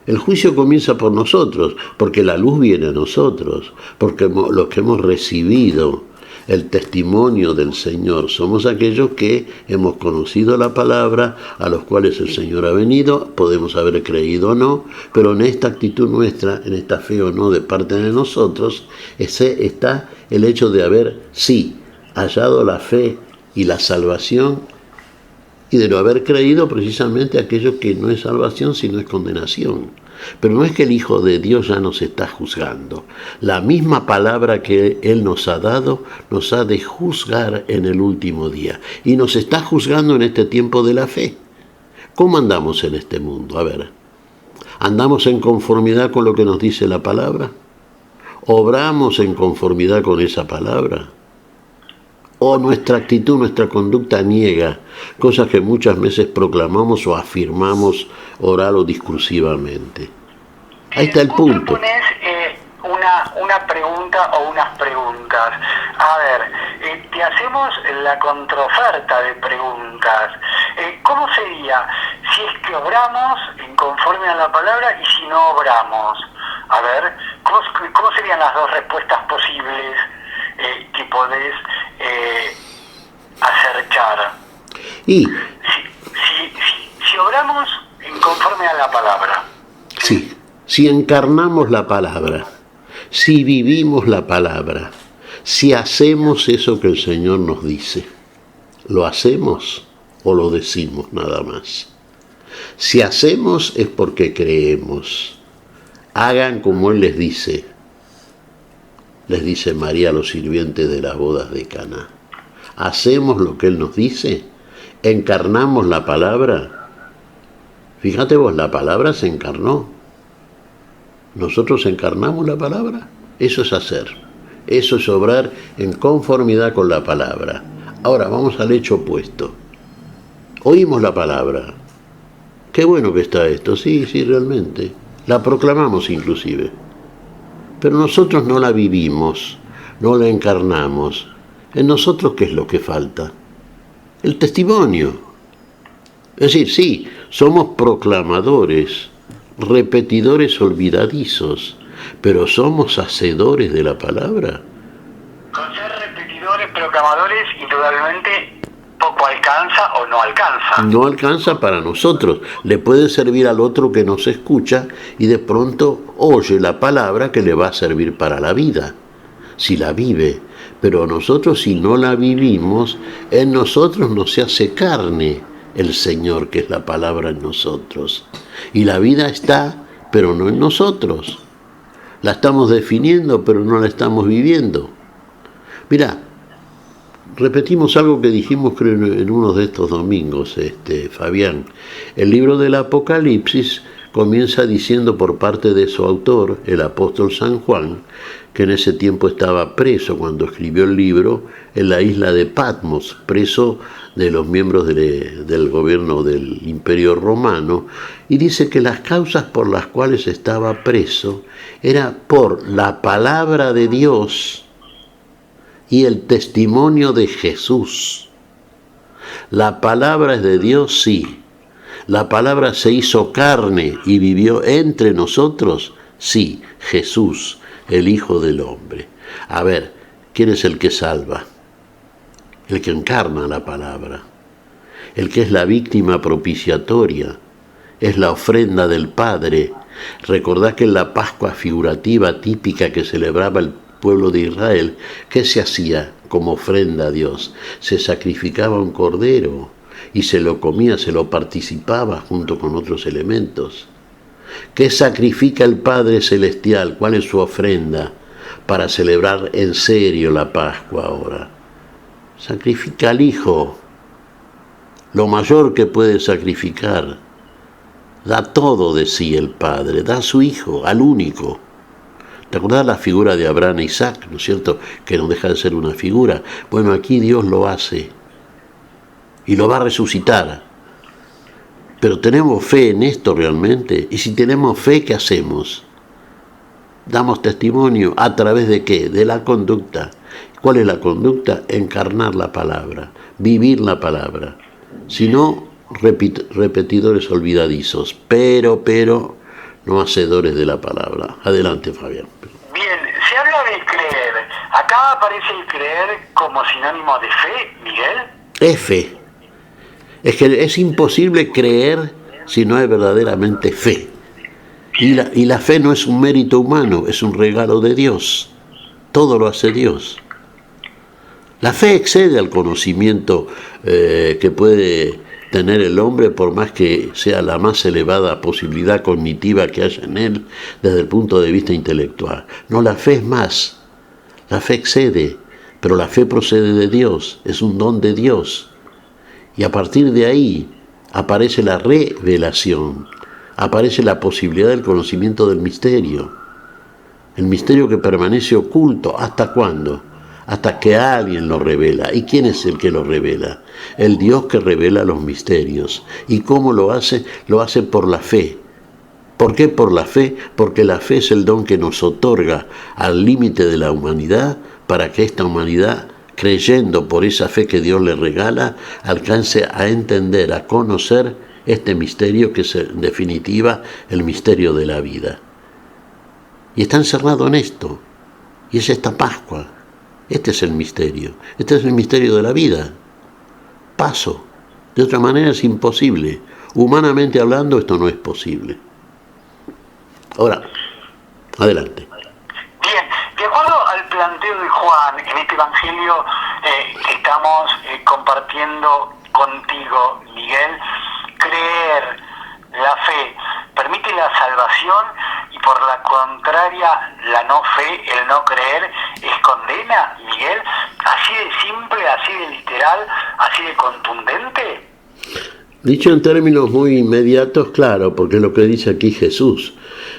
El juicio comienza por nosotros, porque la luz viene a nosotros, porque los que hemos recibido el testimonio del Señor somos aquellos que hemos conocido la palabra, a los cuales el Señor ha venido, podemos haber creído o no, pero en esta actitud nuestra, en esta fe o no de parte de nosotros, está el hecho de haber, sí, hallado la fe y la salvación, y de no haber creído precisamente aquello que no es salvación, sino es condenación. Pero no es que el Hijo de Dios ya nos está juzgando. La misma palabra que Él nos ha dado, nos ha de juzgar en el último día. Y nos está juzgando en este tiempo de la fe. ¿Cómo andamos en este mundo? A ver, ¿andamos en conformidad con lo que nos dice la palabra? ¿Obramos en conformidad con esa palabra? ¿O nuestra actitud, nuestra conducta niega cosas que muchas veces proclamamos o afirmamos oral o discursivamente? Ahí está el punto. Pones una pregunta o unas preguntas. A ver, te hacemos la contraoferta de preguntas. ¿Cómo sería si es que obramos en conforme a la palabra y si no obramos? A ver, ¿cómo serían las dos respuestas posibles que podés acercar? Y si obramos en conforme a la palabra. Sí, si encarnamos la palabra, si vivimos la palabra, si hacemos eso que el Señor nos dice, ¿lo hacemos o lo decimos nada más? Si hacemos es porque creemos. Hagan como Él les dice María a los sirvientes de las bodas de Caná. ¿Hacemos lo que Él nos dice? ¿Encarnamos la palabra? Fíjate vos, la palabra se encarnó. ¿Nosotros encarnamos la palabra? Eso es hacer. Eso es obrar en conformidad con la palabra. Ahora vamos al hecho opuesto. Oímos la palabra. Qué bueno que está esto. Sí, realmente. La proclamamos inclusive. Pero nosotros no la vivimos, no la encarnamos. En nosotros, ¿qué es lo que falta? El testimonio. Es decir, sí, somos proclamadores, repetidores olvidadizos, pero somos hacedores de la palabra. Con ser repetidores, proclamadores, indudablemente poco alcanza o no alcanza. No alcanza para nosotros. Le puede servir al otro que nos escucha y de pronto oye la palabra que le va a servir para la vida, si la vive. Pero nosotros, si no la vivimos, en nosotros no se hace carne el Señor, que es la palabra en nosotros. Y la vida está pero no en nosotros. La estamos definiendo, pero no la estamos viviendo. Mirá, repetimos algo que dijimos creo en uno de estos domingos, Fabián. El libro del Apocalipsis comienza diciendo por parte de su autor, el apóstol San Juan, que en ese tiempo estaba preso cuando escribió el libro en la isla de Patmos, preso de los miembros del gobierno del Imperio Romano, y dice que las causas por las cuales estaba preso era por la palabra de Dios y el testimonio de Jesús. La palabra es de Dios, sí. La palabra se hizo carne y vivió entre nosotros, sí, Jesús, el Hijo del Hombre. A ver, ¿quién es el que salva? El que encarna la palabra, el que es la víctima propiciatoria, es la ofrenda del Padre. Recordad que en la Pascua figurativa típica que celebraba el pueblo de Israel, ¿qué se hacía como ofrenda a Dios? Se sacrificaba un cordero y se lo comía, se lo participaba junto con otros elementos. ¿Qué sacrifica el Padre Celestial? ¿Cuál es su ofrenda para celebrar en serio la Pascua ahora? Sacrifica al Hijo, lo mayor que puede sacrificar. Da todo de sí el Padre, da a su Hijo, al único. ¿Te acordás la figura de Abraham e Isaac, no es cierto? Que no deja de ser una figura. Bueno, aquí Dios lo hace y lo va a resucitar. Pero ¿tenemos fe en esto realmente? Y si tenemos fe, ¿qué hacemos? Damos testimonio a través de ¿qué? De la conducta. ¿Cuál es la conducta? Encarnar la palabra, vivir la palabra. Si no, repetidores olvidadizos, pero no hacedores de la palabra. Adelante, Fabián. Bien, se habla de creer. Acá aparece el creer como sinónimo de fe, Miguel. Es fe. Es que es imposible creer si no hay verdaderamente fe. Y la fe no es un mérito humano, es un regalo de Dios. Todo lo hace Dios. La fe excede al conocimiento que puede tener el hombre, por más que sea la más elevada posibilidad cognitiva que haya en él desde el punto de vista intelectual. No, la fe es más. La fe excede, pero la fe procede de Dios, es un don de Dios. Y a partir de ahí aparece la revelación, aparece la posibilidad del conocimiento del misterio. El misterio que permanece oculto, ¿hasta cuándo? Hasta que alguien lo revela. ¿Y quién es el que lo revela? El Dios que revela los misterios. ¿Y cómo lo hace? Lo hace por la fe. ¿Por qué por la fe? Porque la fe es el don que nos otorga al límite de la humanidad para que esta humanidad, creyendo por esa fe que Dios le regala, alcance a entender, a conocer este misterio que es en definitiva el misterio de la vida. Y está encerrado en esto. Y es esta Pascua. Este es el misterio. Este es el misterio de la vida. Paso. De otra manera es imposible. Humanamente hablando, esto no es posible. Ahora, adelante. Bien, de acuerdo al planteo de Juan en este evangelio que estamos compartiendo contigo, Miguel, creer, la fe, permite la salvación y por la contraria, la no fe, el no creer, es condena, Miguel. Así de simple, así de literal, así de contundente. Dicho en términos muy inmediatos, claro, porque es lo que dice aquí Jesús.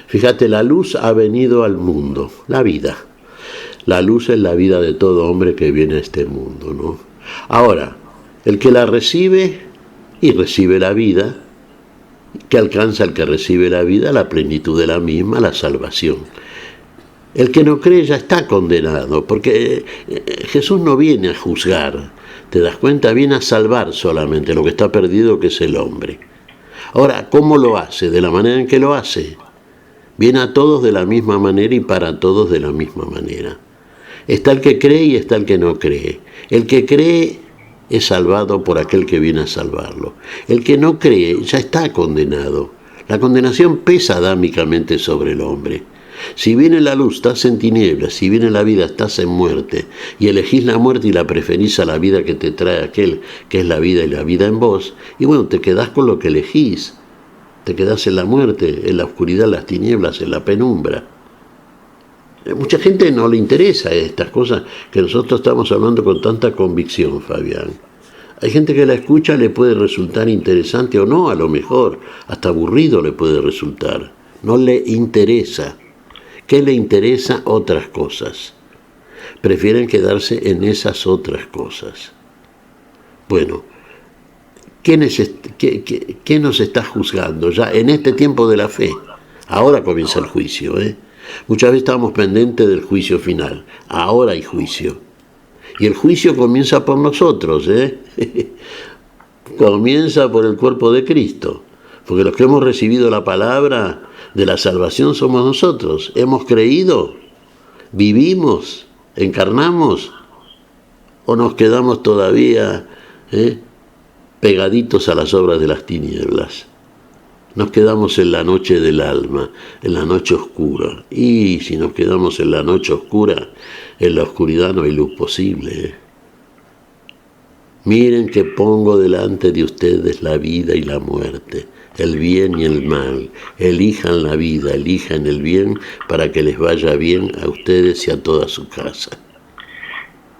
Fíjate, la luz ha venido al mundo, la vida. La luz es la vida de todo hombre que viene a este mundo, ¿no? Ahora, el que la recibe y recibe la vida, que alcanza el que recibe la vida, la plenitud de la misma, la salvación. El que no cree ya está condenado, porque Jesús no viene a juzgar, ¿te das cuenta? Viene a salvar solamente lo que está perdido, que es el hombre. Ahora, ¿cómo lo hace? De la manera en que lo hace. Viene a todos de la misma manera y para todos de la misma manera. Está el que cree y está el que no cree. El que cree es salvado por aquel que viene a salvarlo. El que no cree ya está condenado. La condenación pesa adámicamente sobre el hombre. Si viene la luz, estás en tinieblas. Si viene la vida, estás en muerte. Y elegís la muerte y la preferís a la vida que te trae aquel que es la vida y la vida en vos. Y bueno, te quedás con lo que elegís. te quedás en la muerte, en la oscuridad, en las tinieblas, en la penumbra. Mucha gente no le interesa estas cosas que nosotros estamos hablando con tanta convicción, Fabián. Hay gente que la escucha, le puede resultar interesante o no, a lo mejor, hasta aburrido le puede resultar. No le interesa. ¿Qué le interesa? Otras cosas. Prefieren quedarse en esas otras cosas. Bueno, ¿qué nos está juzgando ya en este tiempo de la fe? Ahora comienza el juicio, Muchas veces estábamos pendientes del juicio final. Ahora hay juicio. Y el juicio comienza por nosotros, Comienza por el cuerpo de Cristo. Porque los que hemos recibido la palabra de la salvación somos nosotros. Hemos creído, vivimos, encarnamos, o nos quedamos todavía pegaditos a las obras de las tinieblas. Nos quedamos en la noche del alma, en la noche oscura. Y si nos quedamos en la noche oscura, en la oscuridad no hay luz posible. Miren que pongo delante de ustedes la vida y la muerte, el bien y el mal. Elijan la vida, elijan el bien para que les vaya bien a ustedes y a toda su casa.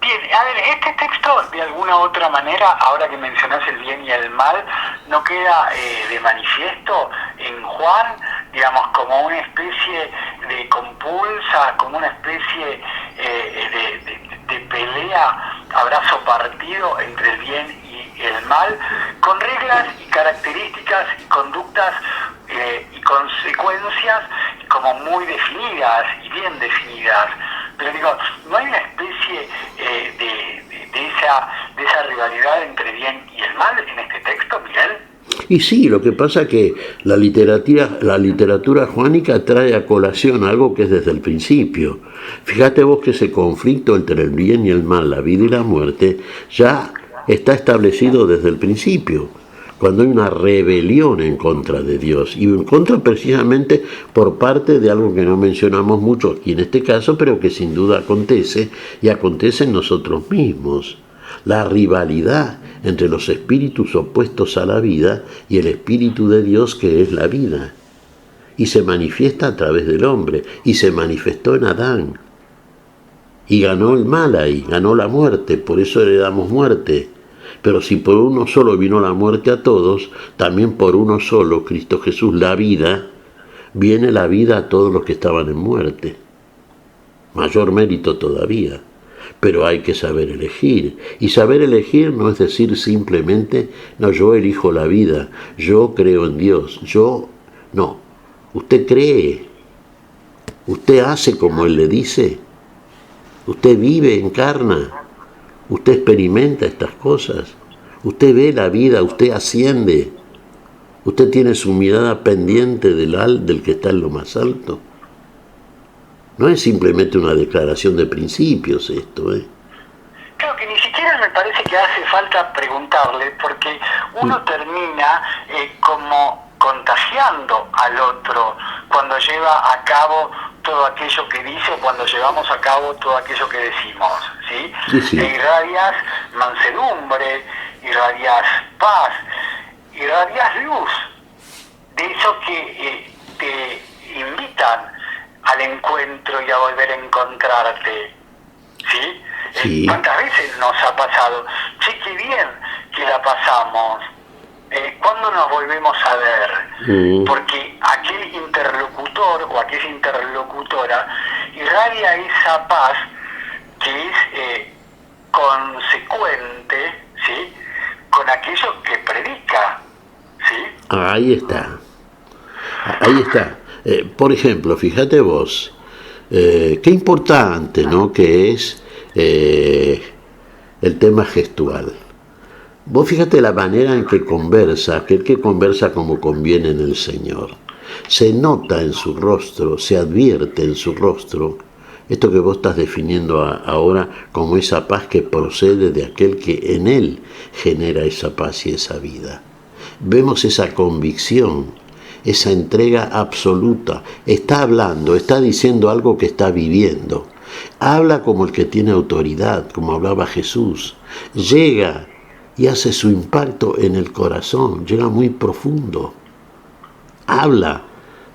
Bien, a ver, este texto de alguna otra manera, ahora que mencionás el bien y el mal, no queda de manifiesto en Juan, digamos, como una especie de compulsa, como una especie de pelea, abrazo partido entre el bien y el mal, con reglas y características y conductas y consecuencias como muy definidas y bien definidas. Pero digo, ¿no hay una especie de esa rivalidad entre bien y el mal en este texto, Miguel? Y sí, lo que pasa es que la literatura juánica trae a colación algo que es desde el principio. Fíjate vos que ese conflicto entre el bien y el mal, la vida y la muerte, ya está establecido desde el principio, cuando hay una rebelión en contra de Dios, y en contra precisamente por parte de algo que no mencionamos mucho aquí en este caso, pero que sin duda acontece, y acontece en nosotros mismos. La rivalidad entre los espíritus opuestos a la vida y el espíritu de Dios que es la vida. Y se manifiesta a través del hombre, y se manifestó en Adán. Y ganó el mal ahí, ganó la muerte, por eso le damos muerte. Pero si por uno solo vino la muerte a todos, también por uno solo, Cristo Jesús, la vida, viene la vida a todos los que estaban en muerte. Mayor mérito todavía. Pero hay que saber elegir. Y saber elegir no es decir simplemente, no, yo elijo la vida, yo creo en Dios, yo no. Usted cree, usted hace como Él le dice, usted vive, encarna, usted experimenta estas cosas, usted ve la vida, usted asciende, usted tiene su mirada pendiente del que está en lo más alto. No es simplemente una declaración de principios esto, Creo que ni siquiera me parece que hace falta preguntarle, porque uno termina como contagiando al otro cuando lleva a cabo todo aquello que dice o cuando llevamos a cabo todo aquello que decimos, ¿sí? Sí. Irradias mansedumbre, irradias paz, irradias luz, de eso que te invitan al encuentro y a volver a encontrarte, ¿sí? Sí. ¿Cuántas veces nos ha pasado? Che, qué bien que la pasamos. ¿Cuándo nos volvemos a ver? Porque aquel interlocutor o aquella interlocutora irradia esa paz que es consecuente, ¿sí?, con aquello que predica, ¿sí? Ahí está. Por ejemplo, fíjate vos, qué importante, ¿no?, que es el tema gestual. Vos fíjate la manera en que conversa, aquel que conversa como conviene en el Señor. Se nota en su rostro, se advierte en su rostro, esto que vos estás definiendo ahora como esa paz que procede de aquel que en él genera esa paz y esa vida. Vemos esa convicción, esa entrega absoluta. Está hablando, está diciendo algo que está viviendo. Habla como el que tiene autoridad, como hablaba Jesús. Llega y hace su impacto en el corazón, llega muy profundo. habla.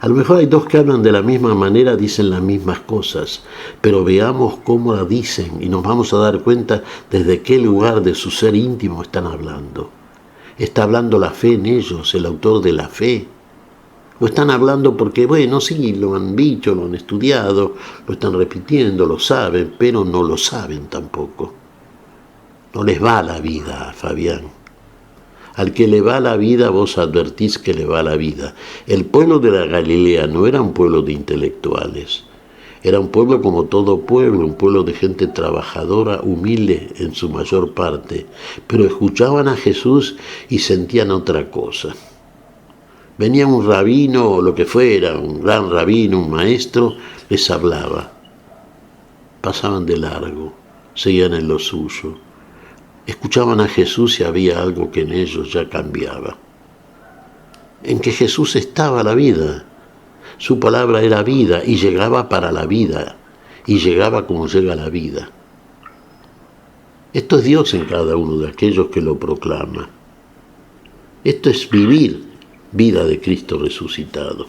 A lo mejor hay dos que hablan de la misma manera, dicen las mismas cosas, pero veamos cómo la dicen y nos vamos a dar cuenta desde qué lugar de su ser íntimo están hablando. ¿Está hablando la fe en ellos, el autor de la fe? ¿O están hablando porque, bueno, sí, lo han dicho, lo han estudiado, lo están repitiendo, lo saben, pero no lo saben tampoco? No les va la vida, Fabián. Al que le va la vida, vos advertís que le va la vida. El pueblo de la Galilea no era un pueblo de intelectuales. Era un pueblo como todo pueblo, un pueblo de gente trabajadora, humilde en su mayor parte. Pero escuchaban a Jesús y sentían otra cosa. Venía un rabino o lo que fuera, un gran rabino, un maestro, les hablaba. Pasaban de largo, seguían en lo suyo. Escuchaban a Jesús y había algo que en ellos ya cambiaba. En que Jesús estaba la vida. Su palabra era vida y llegaba para la vida. Y llegaba como llega la vida. Esto es Dios en cada uno de aquellos que lo proclama. Esto es vivir vida de Cristo resucitado.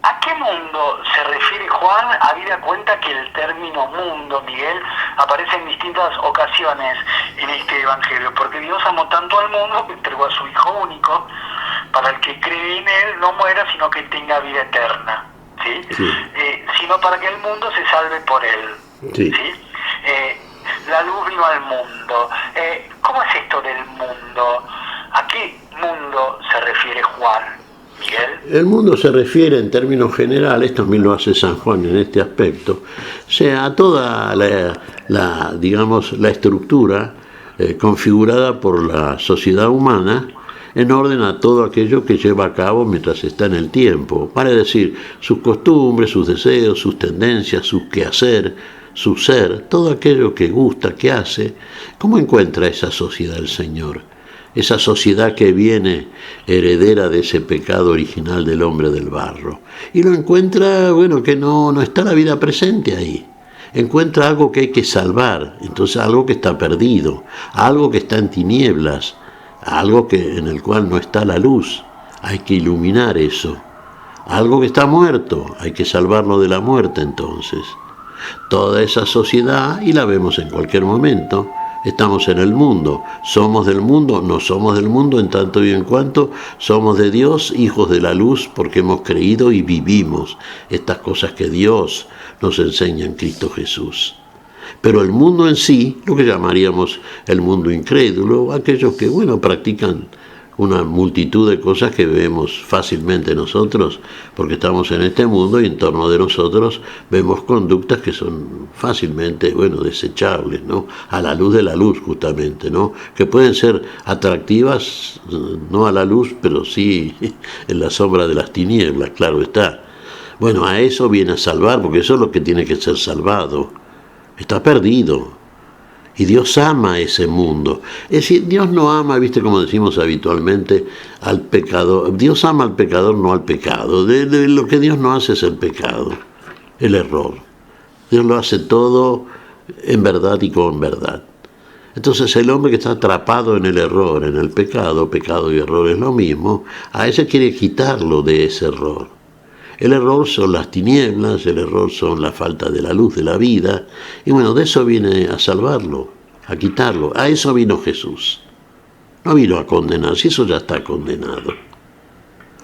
¿A qué mundo se refiere Juan? Habida cuenta que el término mundo, Miguel, aparece en distintas ocasiones en este Evangelio, porque Dios amó tanto al mundo que entregó a su Hijo único, para el que cree en Él no muera, sino que tenga vida eterna, ¿sí? Sí. Sino para que el mundo se salve por Él, Sí. ¿sí? La luz vino al mundo. ¿Cómo es esto del mundo? ¿A qué mundo se refiere Juan, Miguel? El mundo se refiere en términos generales, también lo hace San Juan en este aspecto, sea a toda la estructura configurada por la sociedad humana en orden a todo aquello que lleva a cabo mientras está en el tiempo, vale decir, sus costumbres, sus deseos, sus tendencias, su quehacer, su ser, todo aquello que gusta, que hace. ¿Cómo encuentra esa sociedad el Señor? Esa sociedad que viene heredera de ese pecado original del hombre del barro. Y lo encuentra, bueno, que no está la vida presente ahí. Encuentra algo que hay que salvar, entonces algo que está perdido, algo que está en tinieblas, algo en el cual no está la luz. Hay que iluminar eso. Algo que está muerto, hay que salvarlo de la muerte entonces. Toda esa sociedad, y la vemos en cualquier momento, estamos en el mundo, somos del mundo, no somos del mundo en tanto y en cuanto somos de Dios, hijos de la luz, porque hemos creído y vivimos estas cosas que Dios nos enseña en Cristo Jesús. Pero el mundo en sí, lo que llamaríamos el mundo incrédulo, aquellos que, bueno, practican una multitud de cosas que vemos fácilmente nosotros, porque estamos en este mundo y en torno de nosotros vemos conductas que son fácilmente, bueno, desechables, ¿no? A la luz de la luz, justamente, ¿no? Que pueden ser atractivas, no a la luz, pero sí en la sombra de las tinieblas, claro está. Bueno, a eso viene a salvar, porque eso es lo que tiene que ser salvado. Está perdido. Y Dios ama ese mundo. Es decir, Dios no ama, viste como decimos habitualmente, al pecador. Dios ama al pecador, no al pecado. De lo que Dios no hace es el pecado, el error. Dios lo hace todo en verdad y con verdad. Entonces el hombre que está atrapado en el error, en el pecado, pecado y error es lo mismo, a ese quiere quitarlo de ese error. El error son las tinieblas, el error son la falta de la luz de la vida, y bueno, de eso viene a salvarlo, a quitarlo. A eso vino Jesús. No vino a condenar, si eso ya está condenado.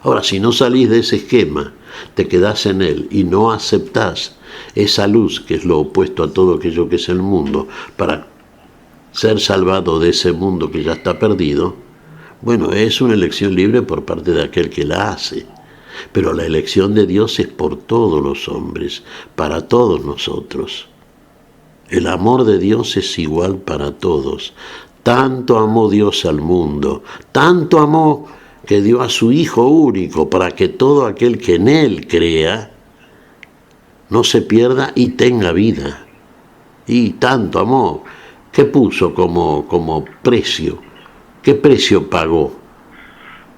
Ahora, si no salís de ese esquema, te quedás en él y no aceptás esa luz, que es lo opuesto a todo aquello que es el mundo, para ser salvado de ese mundo que ya está perdido, bueno, es una elección libre por parte de aquel que la hace. Pero la elección de Dios es por todos los hombres, para todos nosotros. El amor de Dios es igual para todos. Tanto amó Dios al mundo, tanto amó que dio a su Hijo único para que todo aquel que en Él crea no se pierda y tenga vida. Y tanto amó, ¿qué puso como precio? ¿Qué precio pagó?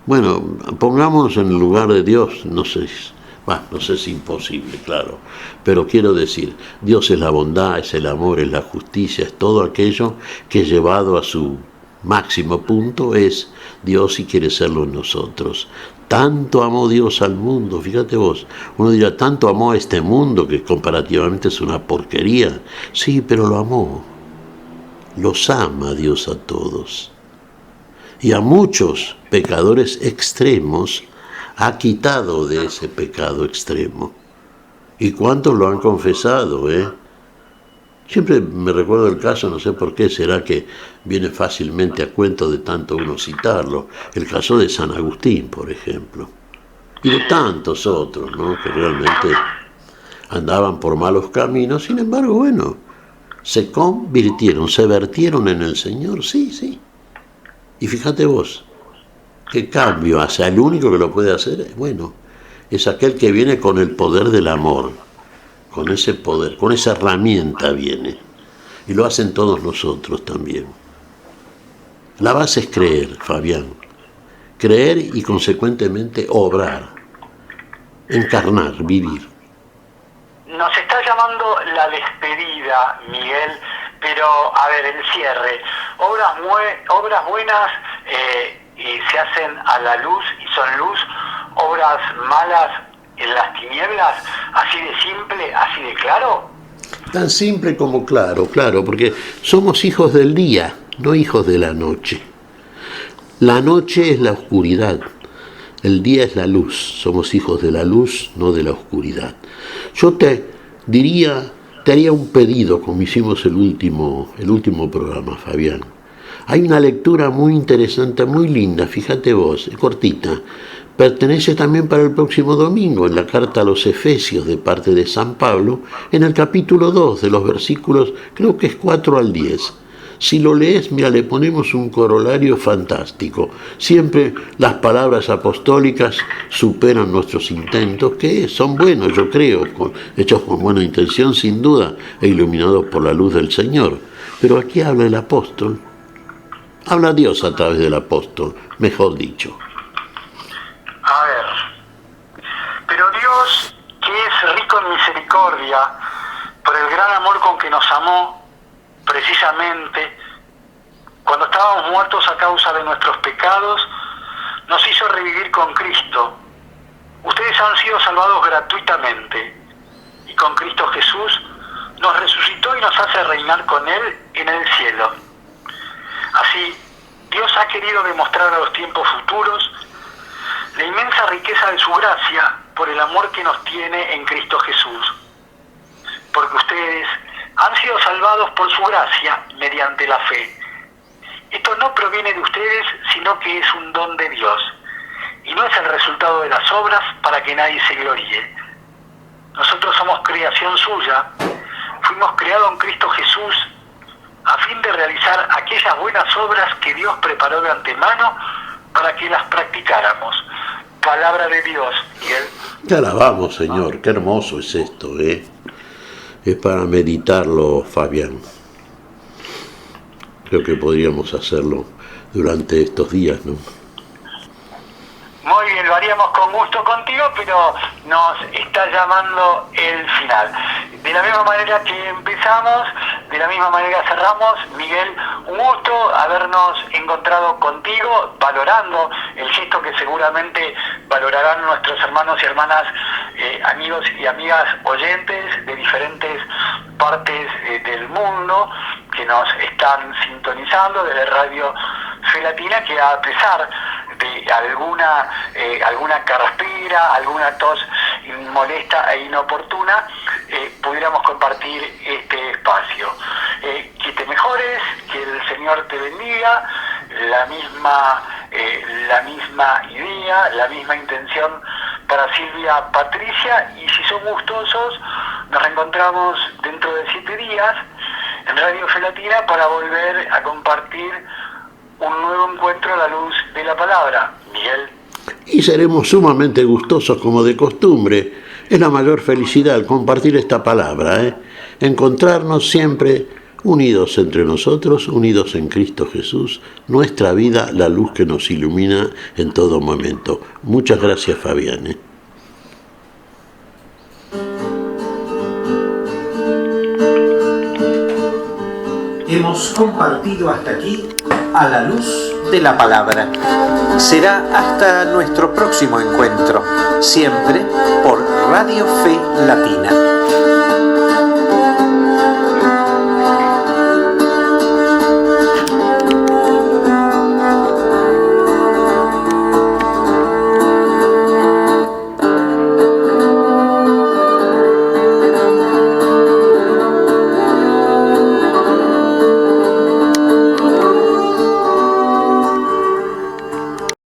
Bueno, pongamos en el lugar de Dios, no sé si es imposible, claro, pero quiero decir, Dios es la bondad, es el amor, es la justicia, es todo aquello que llevado a su máximo punto es Dios y quiere serlo en nosotros. Tanto amó Dios al mundo, fíjate vos, uno dirá, tanto amó a este mundo que comparativamente es una porquería. Sí, pero lo amó. Los ama Dios a todos. Y a muchos pecadores extremos ha quitado de ese pecado extremo. ¿Y cuántos lo han confesado, Siempre me recuerdo el caso, no sé por qué, será que viene fácilmente a cuento de tanto uno citarlo, el caso de San Agustín, por ejemplo, y de tantos otros, ¿no?, que realmente andaban por malos caminos, sin embargo, bueno, se convirtieron, se vertieron en el Señor, sí. Y fíjate vos, ¿qué cambio hace? El único que lo puede hacer, bueno, es aquel que viene con el poder del amor. Con ese poder, con esa herramienta viene. Y lo hacen todos nosotros también. La base es creer, Fabián. Creer y consecuentemente obrar. Encarnar, vivir. Nos está llamando la despedida, Miguel, pero a ver, el cierre. Obras buenas se hacen a la luz y son luz. Obras malas en las tinieblas, así de simple, así de claro. Tan simple como claro, porque somos hijos del día, no hijos de la noche. La noche es la oscuridad, el día es la luz, somos hijos de la luz, no de la oscuridad. Yo te haría un pedido, como hicimos el último programa, Fabián. Hay una lectura muy interesante, muy linda, fíjate vos, es cortita. Pertenece también para el próximo domingo en la carta a los Efesios de parte de San Pablo, en el capítulo 2 de los versículos, creo que es 4 al 10. Si lo lees, mira, le ponemos un corolario fantástico. Siempre las palabras apostólicas superan nuestros intentos, que son buenos, yo creo, hechos con buena intención, sin duda, e iluminados por la luz del Señor. Pero aquí habla el apóstol. Habla Dios a través del apóstol, mejor dicho. A ver, pero Dios, que es rico en misericordia, por el gran amor con que nos amó, precisamente, cuando estábamos muertos a causa de nuestros pecados, nos hizo revivir con Cristo. Ustedes han sido salvados gratuitamente, y con Cristo Jesús nos resucitó y nos hace reinar con Él en el cielo. Así, Dios ha querido demostrar a los tiempos futuros la inmensa riqueza de su gracia por el amor que nos tiene en Cristo Jesús. Porque ustedes han sido salvados por su gracia mediante la fe. Esto no proviene de ustedes, sino que es un don de Dios. Y no es el resultado de las obras para que nadie se gloríe. Nosotros somos creación suya. Fuimos creados en Cristo Jesús a fin de realizar aquellas buenas obras que Dios preparó de antemano para que las practicáramos. Palabra de Dios, Miguel. Te alabamos, Señor. Qué hermoso es esto, Es para meditarlo, Fabián. Creo que podríamos hacerlo durante estos días, ¿no? Muy bien, lo haríamos con gusto contigo, pero nos está llamando el final. De la misma manera que empezamos, de la misma manera cerramos. Miguel, un gusto habernos encontrado contigo, valorando el gesto que seguramente valorarán nuestros hermanos y hermanas, amigos y amigas oyentes de diferentes partes del mundo que nos están sintonizando desde Radio Fe Latina, que a pesar de alguna carraspera, alguna tos molesta e inoportuna, pudiéramos compartir este espacio. Que te mejores, que el Señor te bendiga, la misma idea, la misma intención para Silvia Patricia, y si son gustosos, nos reencontramos dentro de 7 días en Radio Fe Latina para volver a compartir un nuevo encuentro a la luz de la palabra. Miguel. Y seremos sumamente gustosos como de costumbre. Es la mayor felicidad al compartir esta palabra, Encontrarnos siempre unidos entre nosotros, unidos en Cristo Jesús, nuestra vida, la luz que nos ilumina en todo momento. Muchas gracias, Fabián. Hemos compartido hasta aquí a la luz de la palabra. Será hasta nuestro próximo encuentro, siempre por Radio Fe Latina.